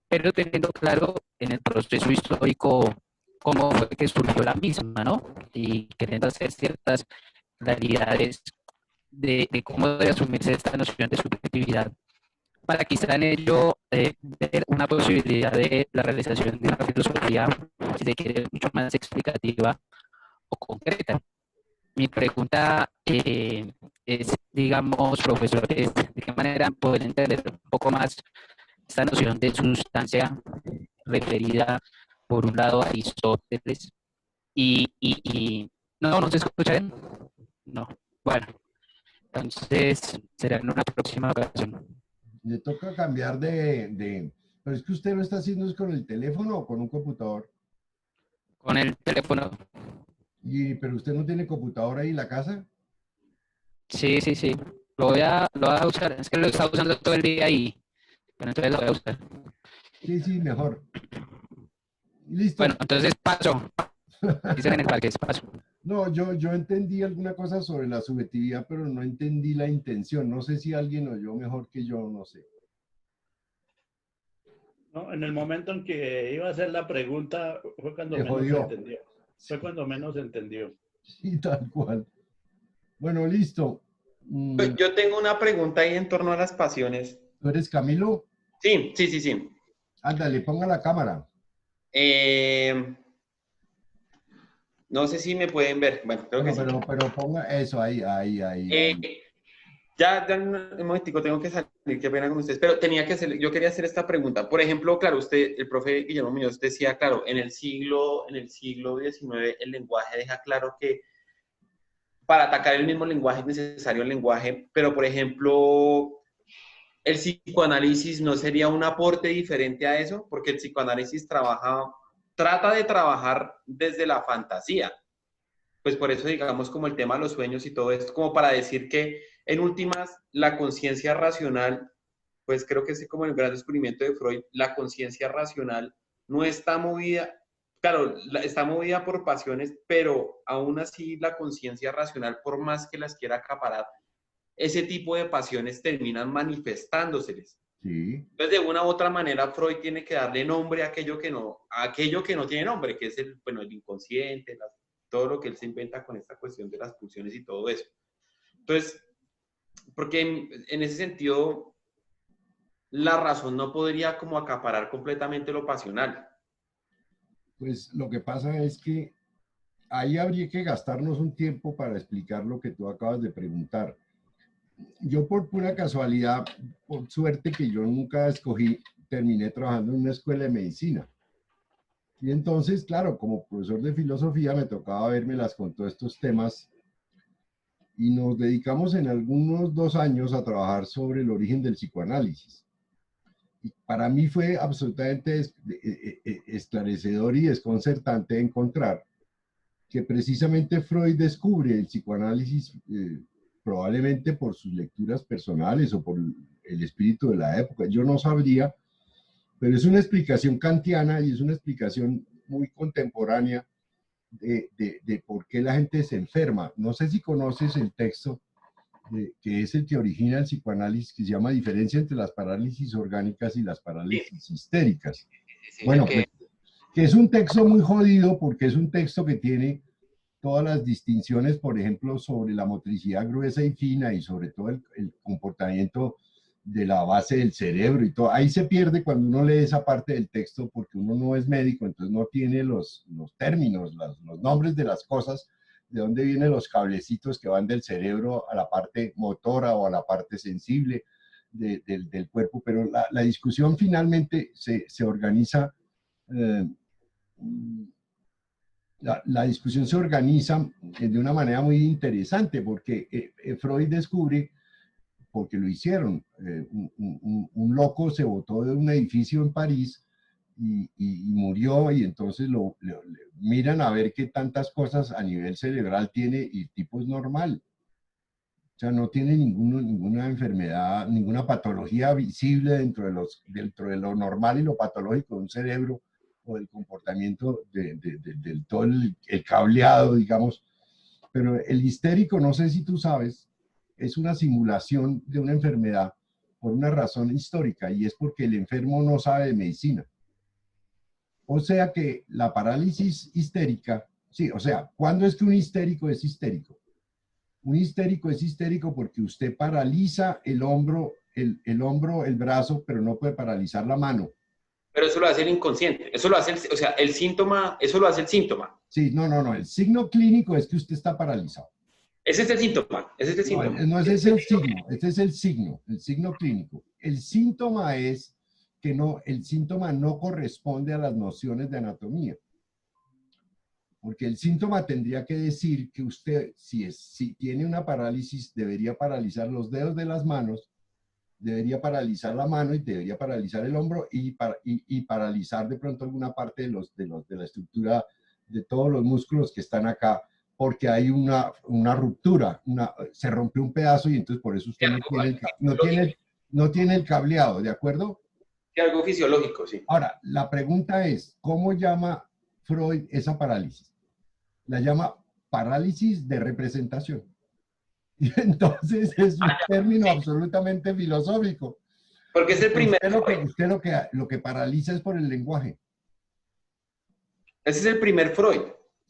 pero teniendo claro en el proceso histórico cómo fue que surgió la misma, ¿no? Y queriendo hacer ciertas realidades de cómo debe asumirse esta noción de subjetividad para quizá en ello ver una posibilidad de la realización de una filosofía, si se quiere, mucho más explicativa o concreta. Mi pregunta es, digamos, profesores, ¿de qué manera pueden entender un poco más esta noción de sustancia referida, por un lado, a Aristóteles no, no se escucha bien? No. Bueno, entonces será en una próxima ocasión. Le toca cambiar Pero es que usted lo está haciendo es con el teléfono o con un computador. Con el teléfono. Pero usted no tiene computadora ahí en la casa. Sí, sí, sí. Lo voy a usar. Es que lo he estado usando todo el día y bueno, entonces lo voy a usar. Sí, sí, mejor. Listo. Bueno, entonces paso. Dicen en el parque, paso. No, yo entendí alguna cosa sobre la subjetividad, pero no entendí la intención. No sé si alguien oyó mejor que yo, no sé. No, en el momento en que iba a hacer la pregunta fue cuando Me menos jodió. entendió. Fue cuando menos entendió. Sí, tal cual. Bueno, listo. Yo tengo una pregunta ahí en torno a las pasiones. ¿Tú eres Camilo? Sí, sí, sí, sí. Ándale, ponga la cámara. No sé si me pueden ver. Bueno, creo que sí. Pero ponga eso ahí. Ya un momentico, tengo que salir, qué pena con ustedes, pero yo quería hacer esta pregunta. Por ejemplo, claro, el profe Guillermo Muñoz decía, claro, en el siglo XIX el lenguaje deja claro que para atacar el mismo lenguaje es necesario el lenguaje, pero por ejemplo, el psicoanálisis no sería un aporte diferente a eso, porque el psicoanálisis trata de trabajar desde la fantasía. Pues por eso digamos como el tema de los sueños y todo esto, como para decir que en últimas la conciencia racional, pues creo que es como el gran descubrimiento de Freud, la conciencia racional no está movida, claro, está movida por pasiones, pero aún así la conciencia racional, por más que las quiera acaparar, ese tipo de pasiones terminan manifestándoseles. Sí. Entonces, de una u otra manera, Freud tiene que darle nombre a aquello que no tiene nombre, que es el inconsciente, todo lo que él se inventa con esta cuestión de las pulsiones y todo eso. Entonces, porque en ese sentido, la razón no podría como acaparar completamente lo pasional. Pues lo que pasa es que ahí habría que gastarnos un tiempo para explicar lo que tú acabas de preguntar. Yo por pura casualidad, por suerte que yo nunca escogí, terminé trabajando en una escuela de medicina. Y entonces, claro, como profesor de filosofía me tocaba vérmelas con todos estos temas y nos dedicamos en algunos 2 años a trabajar sobre el origen del psicoanálisis. Y para mí fue absolutamente esclarecedor y desconcertante encontrar que precisamente Freud descubre el psicoanálisis probablemente por sus lecturas personales o por el espíritu de la época. Yo no sabría, pero es una explicación kantiana y es una explicación muy contemporánea de por qué la gente se enferma. No sé si conoces el texto que es el que origina el psicoanálisis, que se llama Diferencia entre las parálisis orgánicas y las parálisis histéricas. Bueno, pues, que es un texto muy jodido porque es un texto que tiene todas las distinciones, por ejemplo, sobre la motricidad gruesa y fina y sobre todo el comportamiento de la base del cerebro y todo. Ahí se pierde cuando uno lee esa parte del texto porque uno no es médico, entonces no tiene los términos, los nombres de las cosas, de dónde vienen los cablecitos que van del cerebro a la parte motora o a la parte sensible del cuerpo, pero la discusión finalmente se organiza, la discusión se organiza de una manera muy interesante porque Freud descubre, porque lo hicieron, un loco se botó de un edificio en París y murió, y entonces miran a ver qué tantas cosas a nivel cerebral tiene y el tipo es normal. O sea, no tiene ninguna enfermedad, ninguna patología visible dentro de lo normal y lo patológico de un cerebro o del comportamiento del todo el cableado, digamos. Pero el histérico, no sé si tú sabes, es una simulación de una enfermedad por una razón histórica, y es porque el enfermo no sabe de medicina. O sea que la parálisis histérica, sí, o sea, ¿cuándo es que un histérico es histérico? Un histérico es histérico porque usted paraliza el hombro, el brazo, pero no puede paralizar la mano. Pero eso lo hace el inconsciente, eso lo hace, o sea, el síntoma, eso lo hace el síntoma. Sí, no, el signo clínico es que usted está paralizado. Ese es el síntoma, ese es el síntoma. No, ese es el signo, este es el signo clínico. El síntoma es que el síntoma no corresponde a las nociones de anatomía. Porque el síntoma tendría que decir que usted, si tiene una parálisis, debería paralizar los dedos de las manos, debería paralizar la mano y debería paralizar el hombro y paralizar de pronto alguna parte de la estructura de todos los músculos que están acá, porque hay una ruptura, se rompió un pedazo y entonces por eso usted no tiene el cableado, ¿de acuerdo? Sí, algo fisiológico, sí. Ahora, la pregunta es, ¿cómo llama Freud esa parálisis? La llama parálisis de representación. Y entonces es un término absolutamente filosófico. Porque es el primer... Usted lo que paraliza es por el lenguaje. Ese es el primer Freud.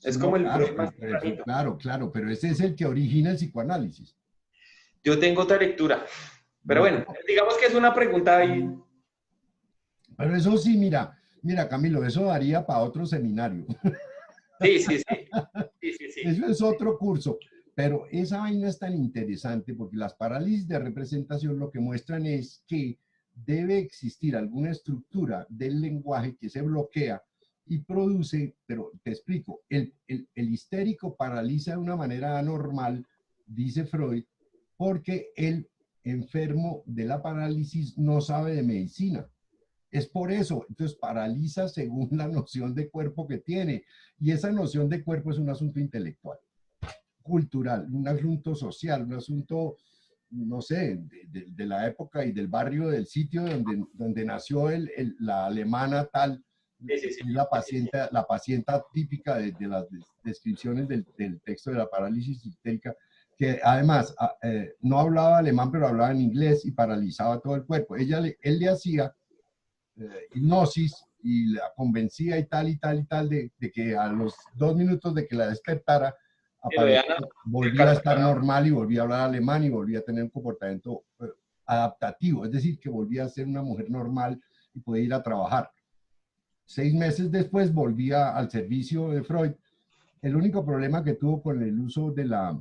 Es como el claro, Freud más clarito. Claro, pero ese es el que origina el psicoanálisis. Yo tengo otra lectura. Pero bueno, digamos que es una pregunta ahí. Pero eso sí, mira, Camilo, eso daría para otro seminario. Sí. Eso es otro curso. Pero esa vaina es tan interesante porque las parálisis de representación lo que muestran es que debe existir alguna estructura del lenguaje que se bloquea y produce, pero te explico, el histérico paraliza de una manera anormal, dice Freud, porque el enfermo de la parálisis no sabe de medicina. Es por eso, entonces paraliza según la noción de cuerpo que tiene. Y esa noción de cuerpo es un asunto intelectual, cultural, un asunto social, un asunto, no sé, de la época y del barrio, del sitio donde nació la alemana tal, la paciente típica de las descripciones del texto de la parálisis histérica, que además no hablaba alemán, pero hablaba en inglés y paralizaba todo el cuerpo. Él le hacía hipnosis y la convencía y tal, de que a los 2 minutos de que la despertara, volvía a estar normal y volvía a hablar alemán y volvía a tener un comportamiento adaptativo, es decir, que volvía a ser una mujer normal y podía ir a trabajar. 6 meses después volvía al servicio de Freud. El único problema que tuvo con el uso de la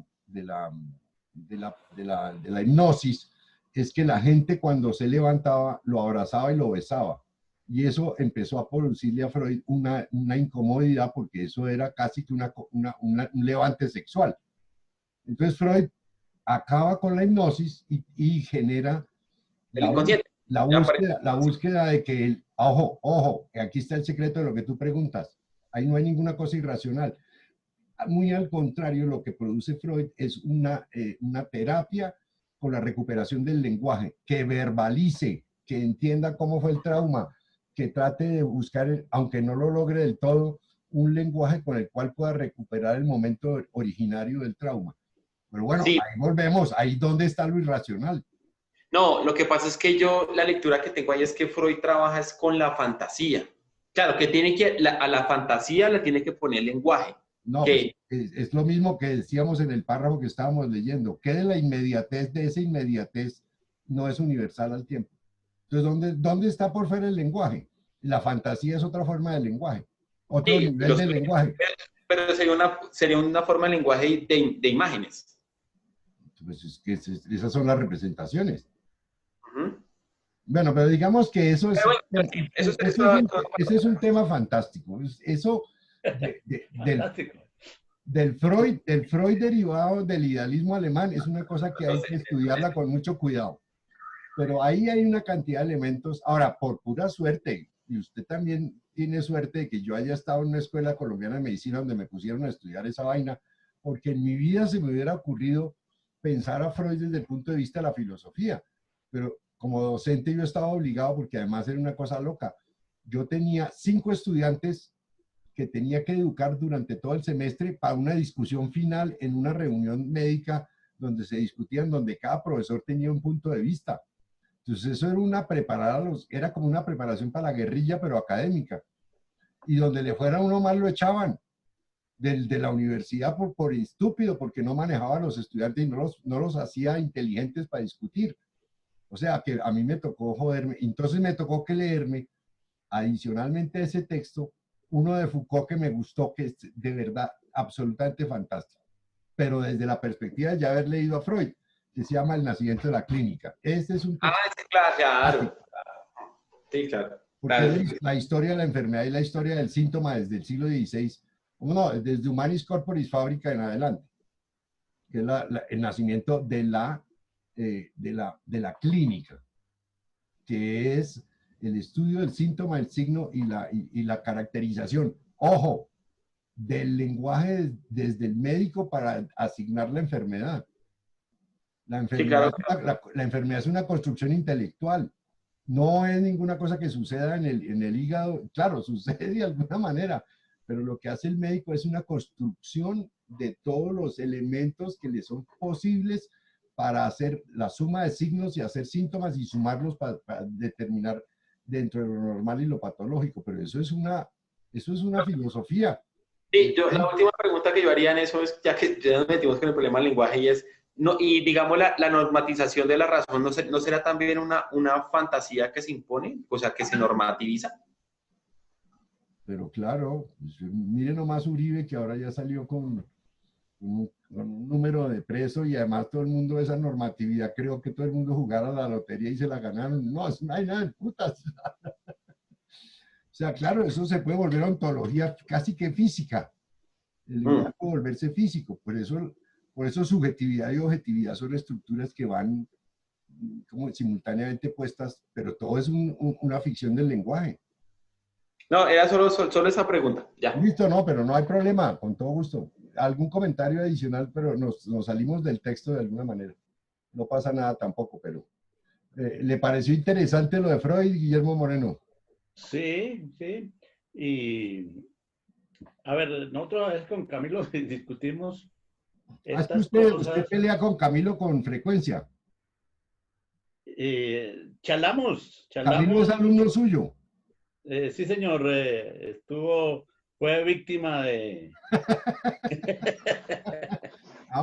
hipnosis es que la gente cuando se levantaba lo abrazaba y lo besaba. Y eso empezó a producirle a Freud una incomodidad porque eso era casi que un levante sexual. Entonces Freud acaba con la hipnosis y genera la búsqueda de que ojo, aquí está el secreto de lo que tú preguntas. Ahí no hay ninguna cosa irracional. Muy al contrario, lo que produce Freud es una terapia con la recuperación del lenguaje, que verbalice, que entienda cómo fue el trauma, que trate de buscar, aunque no lo logre del todo, un lenguaje con el cual pueda recuperar el momento originario del trauma. Pero bueno, sí. Ahí volvemos, ahí donde está lo irracional. No, lo que pasa es que la lectura que tengo ahí es que Freud trabaja es con la fantasía. Claro, que a la fantasía le tiene que poner lenguaje. No, pues, es lo mismo que decíamos en el párrafo que estábamos leyendo. ¿Qué de la inmediatez, de esa inmediatez, no es universal al tiempo? Entonces, ¿dónde está por fuera el lenguaje? La fantasía es otra forma de lenguaje, otro Sí, nivel de lenguaje. pero sería una forma de lenguaje de imágenes. Pues es que esas son las representaciones. Ujú. Bueno, pero digamos que eso es, Pero bueno, ese es un tema fantástico. Eso del Freud derivado del idealismo alemán es una cosa que hay que estudiarla con mucho cuidado. Pero ahí hay una cantidad de elementos. Ahora, por pura suerte, y usted también tiene suerte de que yo haya estado en una escuela colombiana de medicina donde me pusieron a estudiar esa vaina, porque en mi vida se me hubiera ocurrido pensar a Freud desde el punto de vista de la filosofía. Pero como docente yo estaba obligado, porque además era una cosa loca. Yo tenía 5 estudiantes que tenía que educar durante todo el semestre para una discusión final en una reunión médica donde se discutían, donde cada profesor tenía un punto de vista. Entonces eso era como una preparación para la guerrilla, pero académica. Y donde le fuera uno mal lo echaban de la universidad por estúpido, porque no manejaba a los estudiantes y no los hacía inteligentes para discutir. O sea que a mí me tocó joderme. Entonces me tocó que leerme adicionalmente a ese texto uno de Foucault que me gustó, que es de verdad absolutamente fantástico, pero desde la perspectiva de ya haber leído a Freud, que se llama El nacimiento de la clínica. Este es un texto. Claro. Sí, claro. Porque es la historia de la enfermedad y la historia del síntoma desde el siglo XVI, no, desde Humanis Corporis Fabrica en adelante, que es el nacimiento de la clínica, que es el estudio del síntoma, el signo y la caracterización. Ojo, del lenguaje desde el médico para asignar la enfermedad. La enfermedad, sí, claro. La enfermedad es una construcción intelectual. No es ninguna cosa que suceda en el hígado. Claro, sucede de alguna manera, pero lo que hace el médico es una construcción de todos los elementos que le son posibles para hacer la suma de signos y hacer síntomas y sumarlos para determinar dentro de lo normal y lo patológico. Pero eso es una filosofía. Sí, la última pregunta que yo haría en eso es, ya que ya nos metimos con el problema del lenguaje, y es, no, y digamos la normatización de la razón, ¿no será también una fantasía que se impone? O sea, que se normativiza. Pero claro, pues, miren nomás Uribe, que ahora ya salió con un número de preso y además todo el mundo esa normatividad, creo que todo el mundo jugara a la lotería y se la ganaron. No, no hay nada de putas. O sea, claro, eso se puede volver ontología casi que física. El lenguaje puede volverse físico. Por eso subjetividad y objetividad son estructuras que van como simultáneamente puestas, pero todo es una ficción del lenguaje. No, era solo esa pregunta. Ya. Listo, no, pero no hay problema, con todo gusto. Algún comentario adicional, pero nos salimos del texto de alguna manera. No pasa nada tampoco, pero ¿le pareció interesante lo de Freud, Guillermo Moreno? Sí, sí. Y a ver, nosotros con Camilo discutimos estas cosas. Usted pelea con Camilo con frecuencia. Charlamos. Camilo es alumno suyo. Sí, señor. Fue víctima de...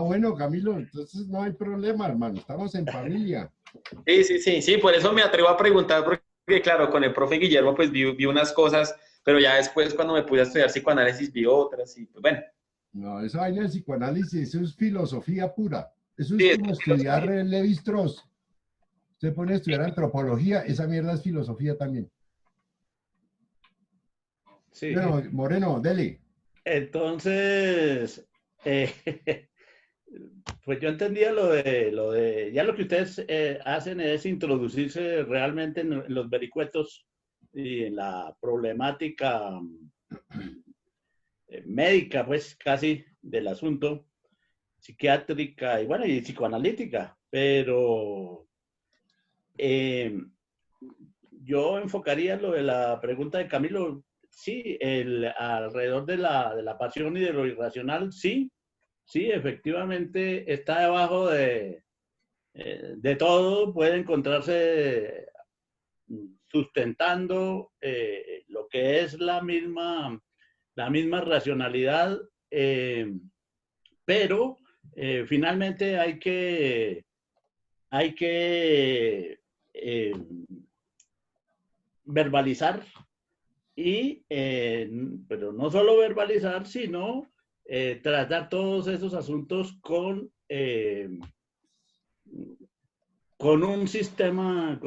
Bueno, Camilo, entonces no hay problema, hermano. Estamos en familia. Sí. Por eso me atrevo a preguntar, porque claro, con el profe Guillermo pues vi unas cosas, pero ya después cuando me pude estudiar psicoanálisis vi otras y pues bueno. No, esa vaina del psicoanálisis, eso es filosofía pura. Eso es como estudiar Levi-Strauss. Usted pone a estudiar antropología, esa mierda es filosofía también. Sí. Bueno, Moreno, dele. Entonces, pues yo entendía ya lo que ustedes hacen es introducirse realmente en los vericuetos y en la problemática médica, pues casi del asunto, psiquiátrica y bueno, y psicoanalítica, pero yo enfocaría lo de la pregunta de Camilo, sí, alrededor de la pasión y de lo irracional, sí, efectivamente está debajo de todo, puede encontrarse sustentando lo que es la misma racionalidad pero finalmente hay que verbalizar pero no solo verbalizar, sino tratar todos esos asuntos con un sistema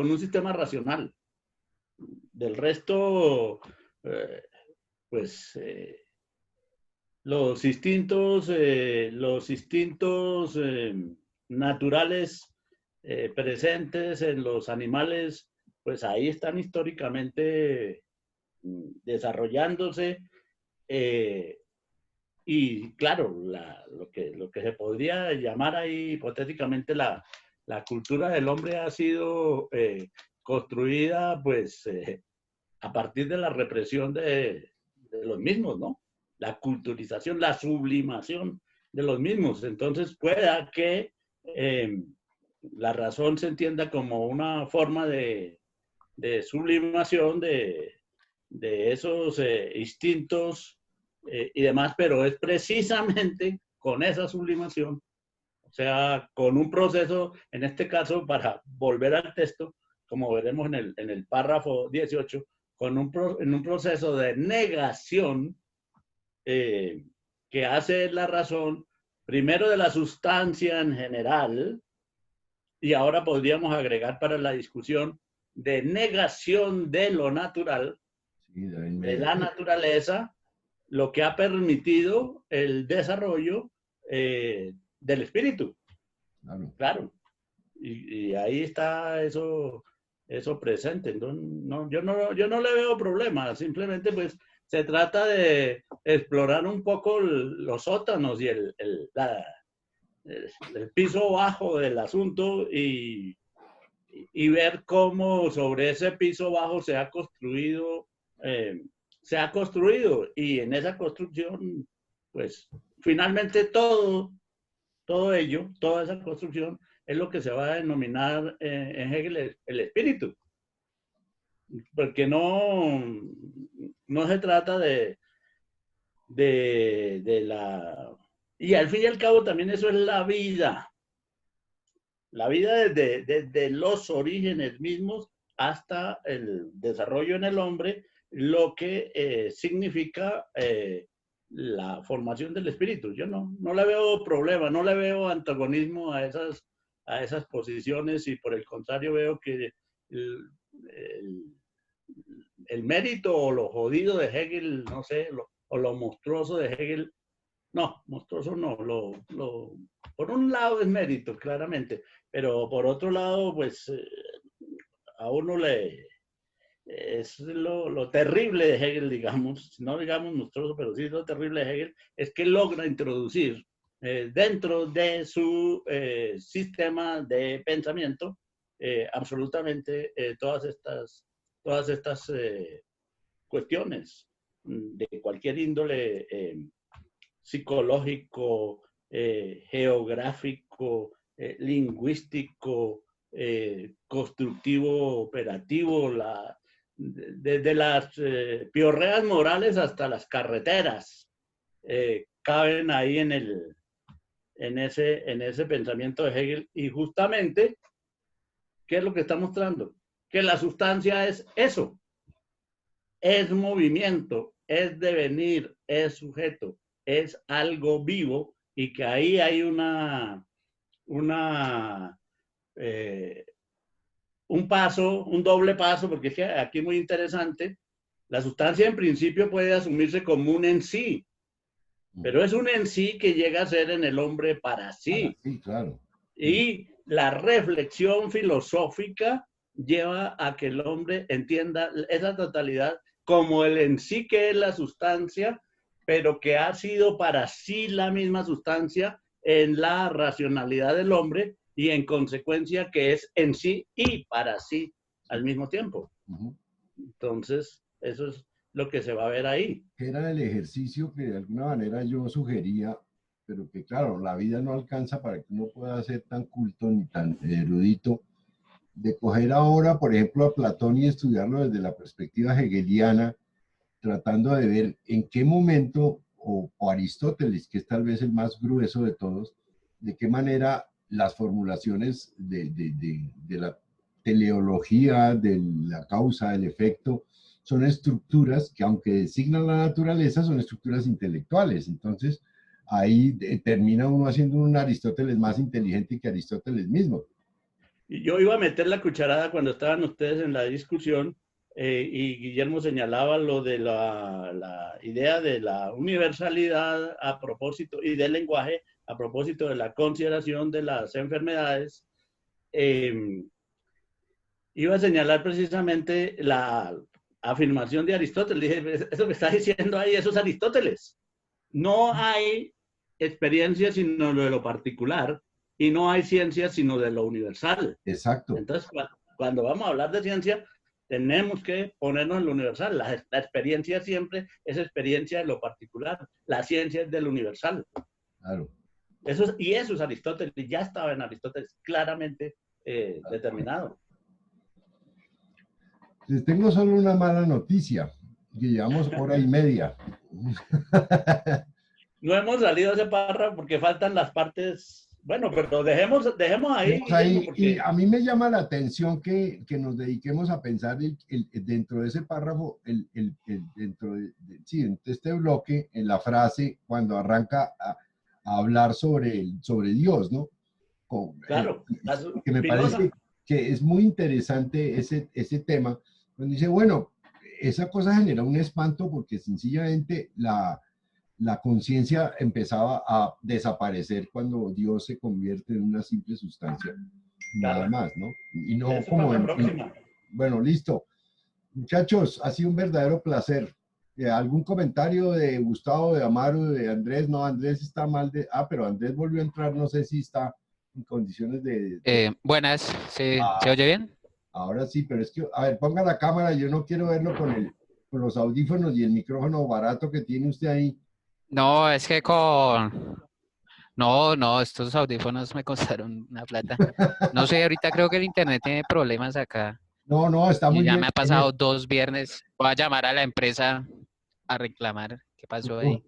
racional. Del resto, pues los instintos naturales presentes en los animales, pues ahí están históricamente desarrollándose, y claro, lo que se podría llamar ahí hipotéticamente la cultura del hombre ha sido construida pues a partir de la represión de los mismos, ¿no? La culturización, la sublimación de los mismos. Entonces pueda que la razón se entienda como una forma de sublimación de esos instintos y demás, pero es precisamente con esa sublimación, o sea, con un proceso, en este caso, para volver al texto, como veremos en el párrafo 18, en un proceso de negación que hace la razón, primero de la sustancia en general, y ahora podríamos agregar para la discusión de negación de lo natural, de la naturaleza, lo que ha permitido el desarrollo del espíritu. Claro. Y ahí está eso presente. No, yo no le veo problema, simplemente pues se trata de explorar un poco los sótanos y el piso bajo del asunto y ver cómo sobre ese piso bajo se ha construido, y en esa construcción, pues finalmente todo ello, toda esa construcción es lo que se va a denominar en Hegel el espíritu. Porque no se trata de la... Y al fin y al cabo también eso es la vida. La vida desde los orígenes mismos hasta el desarrollo en el hombre, lo que significa la formación del espíritu. Yo no le veo problema, no le veo antagonismo a esas posiciones, y por el contrario veo que el mérito o lo jodido de Hegel, no sé, o lo monstruoso de Hegel, no, monstruoso no, por un lado es mérito, claramente, pero por otro lado, pues a uno es lo terrible de Hegel, digamos, no digamos monstruoso, pero sí lo terrible de Hegel, es que logra introducir dentro de su sistema de pensamiento absolutamente todas estas cuestiones de cualquier índole psicológico, geográfico, lingüístico, constructivo, operativo, desde las piorreas morales hasta las carreteras, caben ahí en ese pensamiento de Hegel. Y justamente, ¿qué es lo que está mostrando? Que la sustancia es eso, es movimiento, es devenir, es sujeto, es algo vivo, y que ahí hay un doble paso, porque es que aquí es muy interesante. La sustancia en principio puede asumirse como un en sí, pero es un en sí que llega a ser en el hombre para sí. Sí, claro. Y la reflexión filosófica lleva a que el hombre entienda esa totalidad como el en sí que es la sustancia, pero que ha sido para sí la misma sustancia en la racionalidad del hombre, y en consecuencia que es en sí y para sí al mismo tiempo. Entonces, eso es lo que se va a ver ahí. Era el ejercicio que de alguna manera yo sugería, pero que claro, la vida no alcanza para que uno pueda ser tan culto ni tan erudito, de coger ahora, por ejemplo, a Platón y estudiarlo desde la perspectiva hegeliana, tratando de ver en qué momento o Aristóteles, que es tal vez el más grueso de todos, de qué manera las formulaciones de la teleología, de la causa, el efecto, son estructuras que, aunque designan la naturaleza, son estructuras intelectuales. Entonces, ahí termina uno haciendo un Aristóteles más inteligente que Aristóteles mismo. Y yo iba a meter la cucharada cuando estaban ustedes en la discusión, y Guillermo señalaba lo de la idea de la universalidad a propósito y del lenguaje a propósito de la consideración de las enfermedades. Iba a señalar precisamente la afirmación de Aristóteles. Dije, eso que está diciendo ahí, eso es Aristóteles. No hay experiencia sino de lo particular y no hay ciencia sino de lo universal. Exacto. Entonces, cuando vamos a hablar de ciencia, tenemos que ponernos en lo universal. La experiencia siempre es experiencia de lo particular. La ciencia es del universal. Claro. Eso es Aristóteles. Ya estaba en Aristóteles claramente determinado. Les tengo solo una mala noticia, que llevamos hora y media. No hemos salido de ese párrafo porque faltan las partes. Bueno, pero dejemos ahí. Y a mí me llama la atención que nos dediquemos a pensar dentro de ese párrafo, dentro de este bloque, en la frase, cuando arranca a hablar sobre Dios, ¿no? Claro. Que me parece que es muy interesante ese tema. Cuando dice, bueno, esa cosa genera un espanto porque sencillamente la conciencia empezaba a desaparecer cuando Dios se convierte en una simple sustancia, nada más, ¿no? Y no como bueno, listo. Muchachos, ha sido un verdadero placer. ¿Algún comentario de Gustavo, de Amaro, de Andrés? No, Andrés está mal pero Andrés volvió a entrar, no sé si está en condiciones de... Buenas, ¿se oye bien? Ahora sí, pero es que, a ver, ponga la cámara, yo no quiero verlo con los audífonos y el micrófono barato que tiene usted ahí. No, es que No, estos audífonos me costaron una plata. No sé, ahorita creo que el internet tiene problemas acá. No, está muy bien. Ya me ha pasado 2 viernes. Voy a llamar a la empresa a reclamar qué pasó ahí.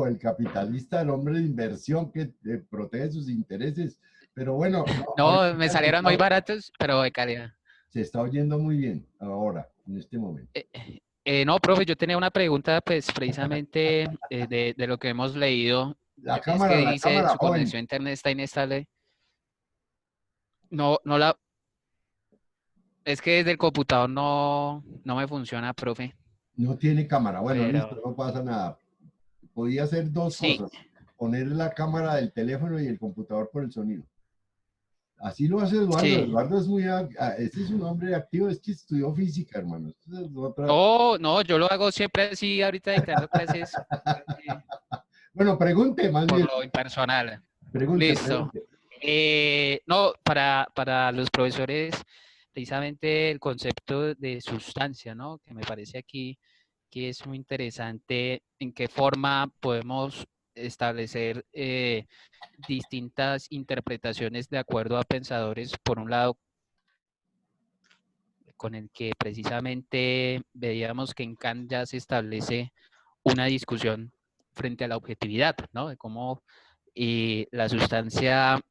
El capitalista, el hombre de inversión que protege sus intereses. Pero bueno. No, me salieron muy baratos, pero de calidad. Se está oyendo muy bien ahora, en este momento. No, profe, yo tenía una pregunta, pues, precisamente de lo que hemos leído. La cámara, es que dice su conexión a internet está inestable. Es que desde el computador no me funciona, profe. No tiene cámara. Bueno, listo, no pasa nada. Podía hacer dos cosas. Poner la cámara del teléfono y el computador por el sonido. Así lo hace Eduardo. Sí. Eduardo es este es un hombre activo, es que estudió física, hermano. No, yo lo hago siempre así, ahorita dictando clases. Bueno, pregunte más bien. Por lo impersonal. Pregunte, listo. Pregunte. No, para los profesores, precisamente el concepto de sustancia, ¿no? Que me parece aquí que es muy interesante en qué forma podemos establecer distintas interpretaciones de acuerdo a pensadores, por un lado, con el que precisamente veíamos que en Kant ya se establece una discusión frente a la objetividad, ¿no? De cómo la sustancia,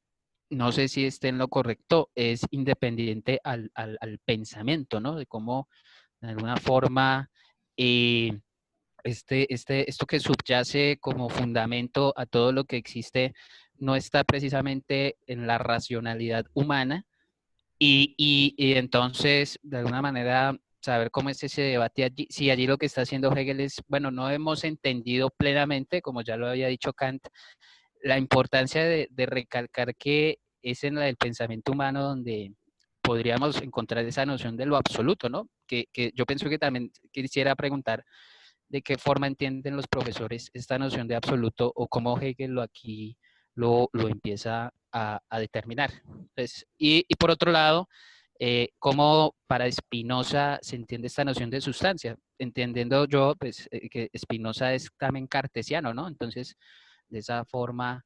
no sé si esté en lo correcto, es independiente al pensamiento, ¿no? De cómo, de alguna forma, esto que subyace como fundamento a todo lo que existe no está precisamente en la racionalidad humana y entonces, de alguna manera, saber cómo es ese debate allí, si allí lo que está haciendo Hegel es, bueno, no hemos entendido plenamente, como ya lo había dicho Kant, la importancia de recalcar que es en el pensamiento humano donde podríamos encontrar esa noción de lo absoluto, ¿no? Que yo pienso que también quisiera preguntar de qué forma entienden los profesores esta noción de absoluto o cómo Hegel lo empieza a determinar. Entonces, y por otro lado, cómo para Spinoza se entiende esta noción de sustancia, entendiendo yo pues, que Spinoza es también cartesiano, ¿no? Entonces, de esa forma,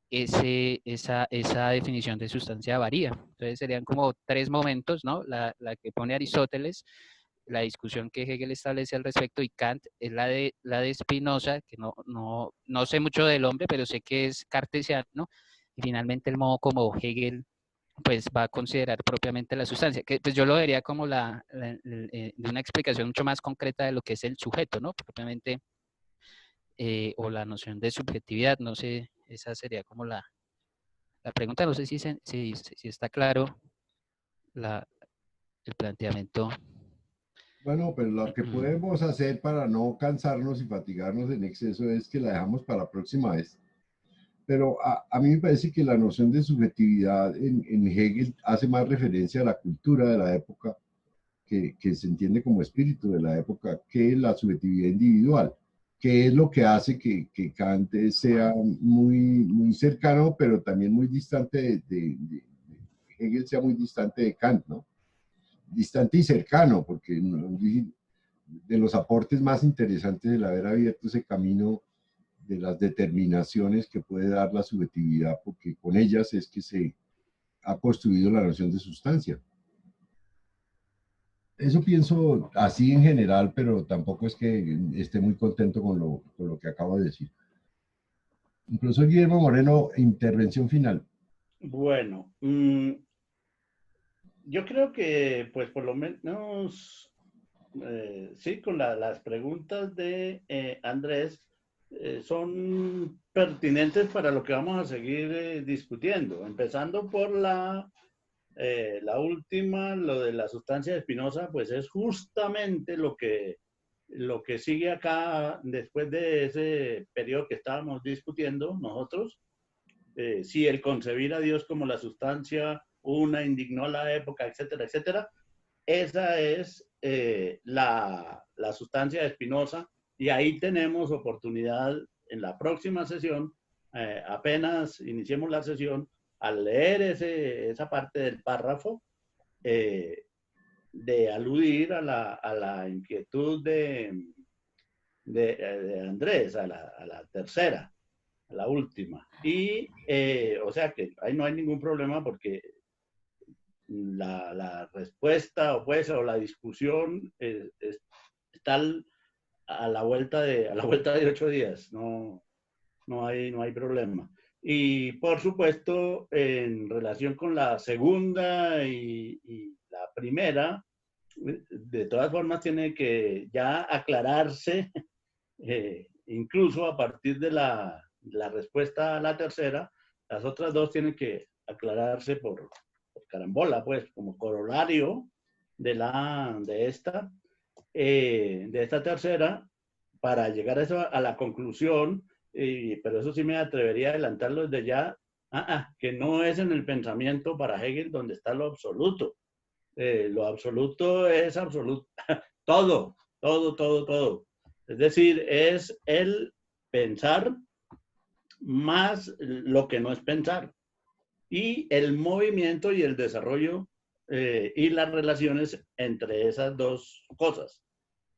esa definición de sustancia varía. Entonces, serían como 3 momentos, ¿no? La que pone Aristóteles, la discusión que Hegel establece al respecto y Kant es la de Spinoza, que no sé mucho del hombre, pero sé que es cartesiano, y finalmente el modo como Hegel pues va a considerar propiamente la sustancia, que pues yo lo vería como de una explicación mucho más concreta de lo que es el sujeto, ¿no? Propiamente, o la noción de subjetividad, no sé, esa sería como la pregunta, no sé si está claro el planteamiento. Bueno, pero lo que podemos hacer para no cansarnos y fatigarnos en exceso es que la dejamos para la próxima vez. Pero a mí me parece que la noción de subjetividad en Hegel hace más referencia a la cultura de la época, que se entiende como espíritu de la época, que la subjetividad individual, que es lo que hace que Kant sea muy cercano, pero también muy distante Hegel sea muy distante de Kant, ¿no? Distante y cercano, porque de los aportes más interesantes el haber abierto ese camino de las determinaciones que puede dar la subjetividad, porque con ellas es que se ha construido la noción de sustancia. Eso pienso así en general, pero tampoco es que esté muy contento con lo que acabo de decir. Incluso Guillermo Moreno, intervención final. Bueno, yo creo que, pues por lo menos, sí, con las preguntas de Andrés, son pertinentes para lo que vamos a seguir discutiendo, empezando por la última, lo de la sustancia de Spinoza, pues es justamente lo que sigue acá después de ese periodo que estábamos discutiendo nosotros. Si el concebir a Dios como la sustancia una indignó a la época, etcétera, etcétera, esa es la sustancia de Spinoza, y ahí tenemos oportunidad en la próxima sesión, apenas iniciemos la sesión, al leer esa parte del párrafo, de aludir a la inquietud de Andrés, a la tercera, a la última. Y, o sea que ahí no hay ningún problema, porque la respuesta o la discusión está a la vuelta de 8 días. No hay problema. Y por supuesto, en relación con la segunda y la primera, de todas formas tiene que ya aclararse, incluso a partir de la respuesta a la tercera, las otras dos tienen que aclararse por carambola, pues, como corolario de esta tercera, para llegar a la conclusión. Pero eso sí me atrevería a adelantarlo desde ya, que no es en el pensamiento para Hegel donde está lo absoluto. Lo absoluto es absoluto, todo. Es decir, es el pensar más lo que no es pensar, y el movimiento y el desarrollo y las relaciones entre esas dos cosas.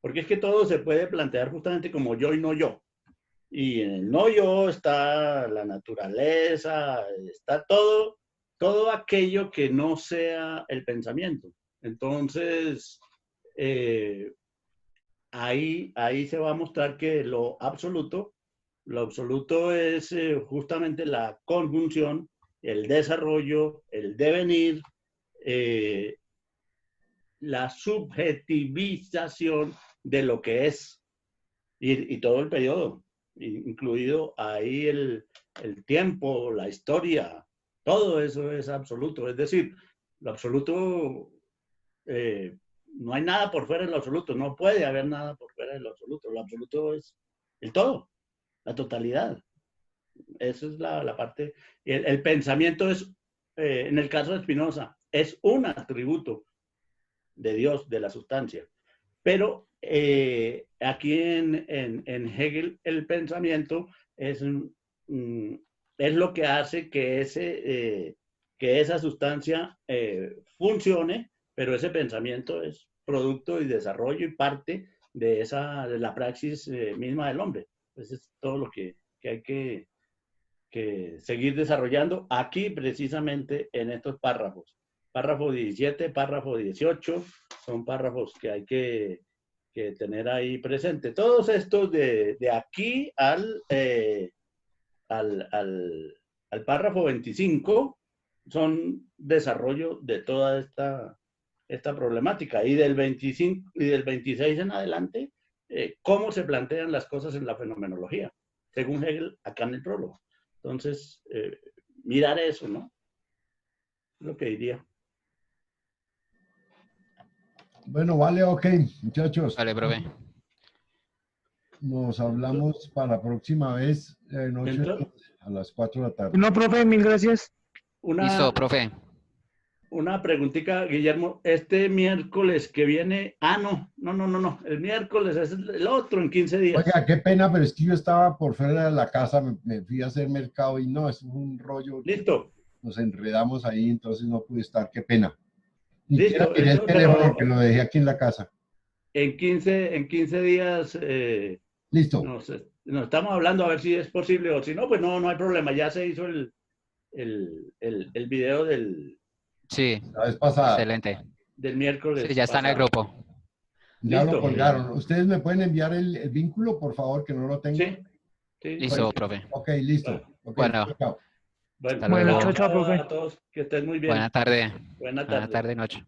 Porque es que todo se puede plantear justamente como yo y no yo. Y en el no yo está la naturaleza, está todo aquello que no sea el pensamiento. Entonces, ahí se va a mostrar que lo absoluto es justamente la conjunción, el desarrollo, el devenir, la subjetivización de lo que es, y todo el periodo, incluido ahí el tiempo, la historia, todo eso es absoluto. Es decir, lo absoluto, no hay nada por fuera de lo absoluto, no puede haber nada por fuera de lo absoluto. Lo absoluto es el todo, la totalidad. Esa es la parte. El pensamiento es, en el caso de Spinoza, es un atributo de Dios, de la sustancia. Pero aquí en Hegel el pensamiento es lo que hace que esa sustancia funcione, pero ese pensamiento es producto y desarrollo y parte de la praxis misma del hombre. Eso es todo lo que hay que seguir desarrollando aquí, precisamente en estos párrafos. párrafo 17, párrafo 18, son párrafos que hay que tener ahí presente. Todos estos de aquí al párrafo 25 son desarrollo de toda esta problemática. Y del 25 y del 26 en adelante, cómo se plantean las cosas en la fenomenología, según Hegel, acá en el prólogo. Entonces, mirar eso, ¿no? Es lo que diría. Bueno, vale, ok, muchachos. Vale, profe. Nos hablamos para la próxima vez noche Entonces, a las 4 de la tarde. No, profe, mil gracias. Listo, profe. Una preguntita, Guillermo. Este miércoles que viene, no. El miércoles es el otro en 15 días. Oiga, qué pena, pero es que yo estaba por fuera de la casa, me fui a hacer mercado y no, es un rollo. Listo. Nos enredamos ahí, entonces no pude estar, qué pena. Ni Listo, siquiera tiré el teléfono, que lo dejé aquí en la casa. En 15 días Listo. nos estamos hablando a ver si es posible o si no, pues no hay problema. Ya se hizo el video Sí, La vez pasada. excelente. del miércoles. Sí, ya está en el pasado. grupo. Ya Listo. lo colgaron. ¿Ustedes me pueden enviar el vínculo, por favor, que no lo tengo? Sí. Listo, profe. Ok, listo. Okay, Bueno. chao. Bueno, Hasta luego. Chao, profe. a todos, que estén muy bien. Buena tarde. Buena Buena tarde, noche.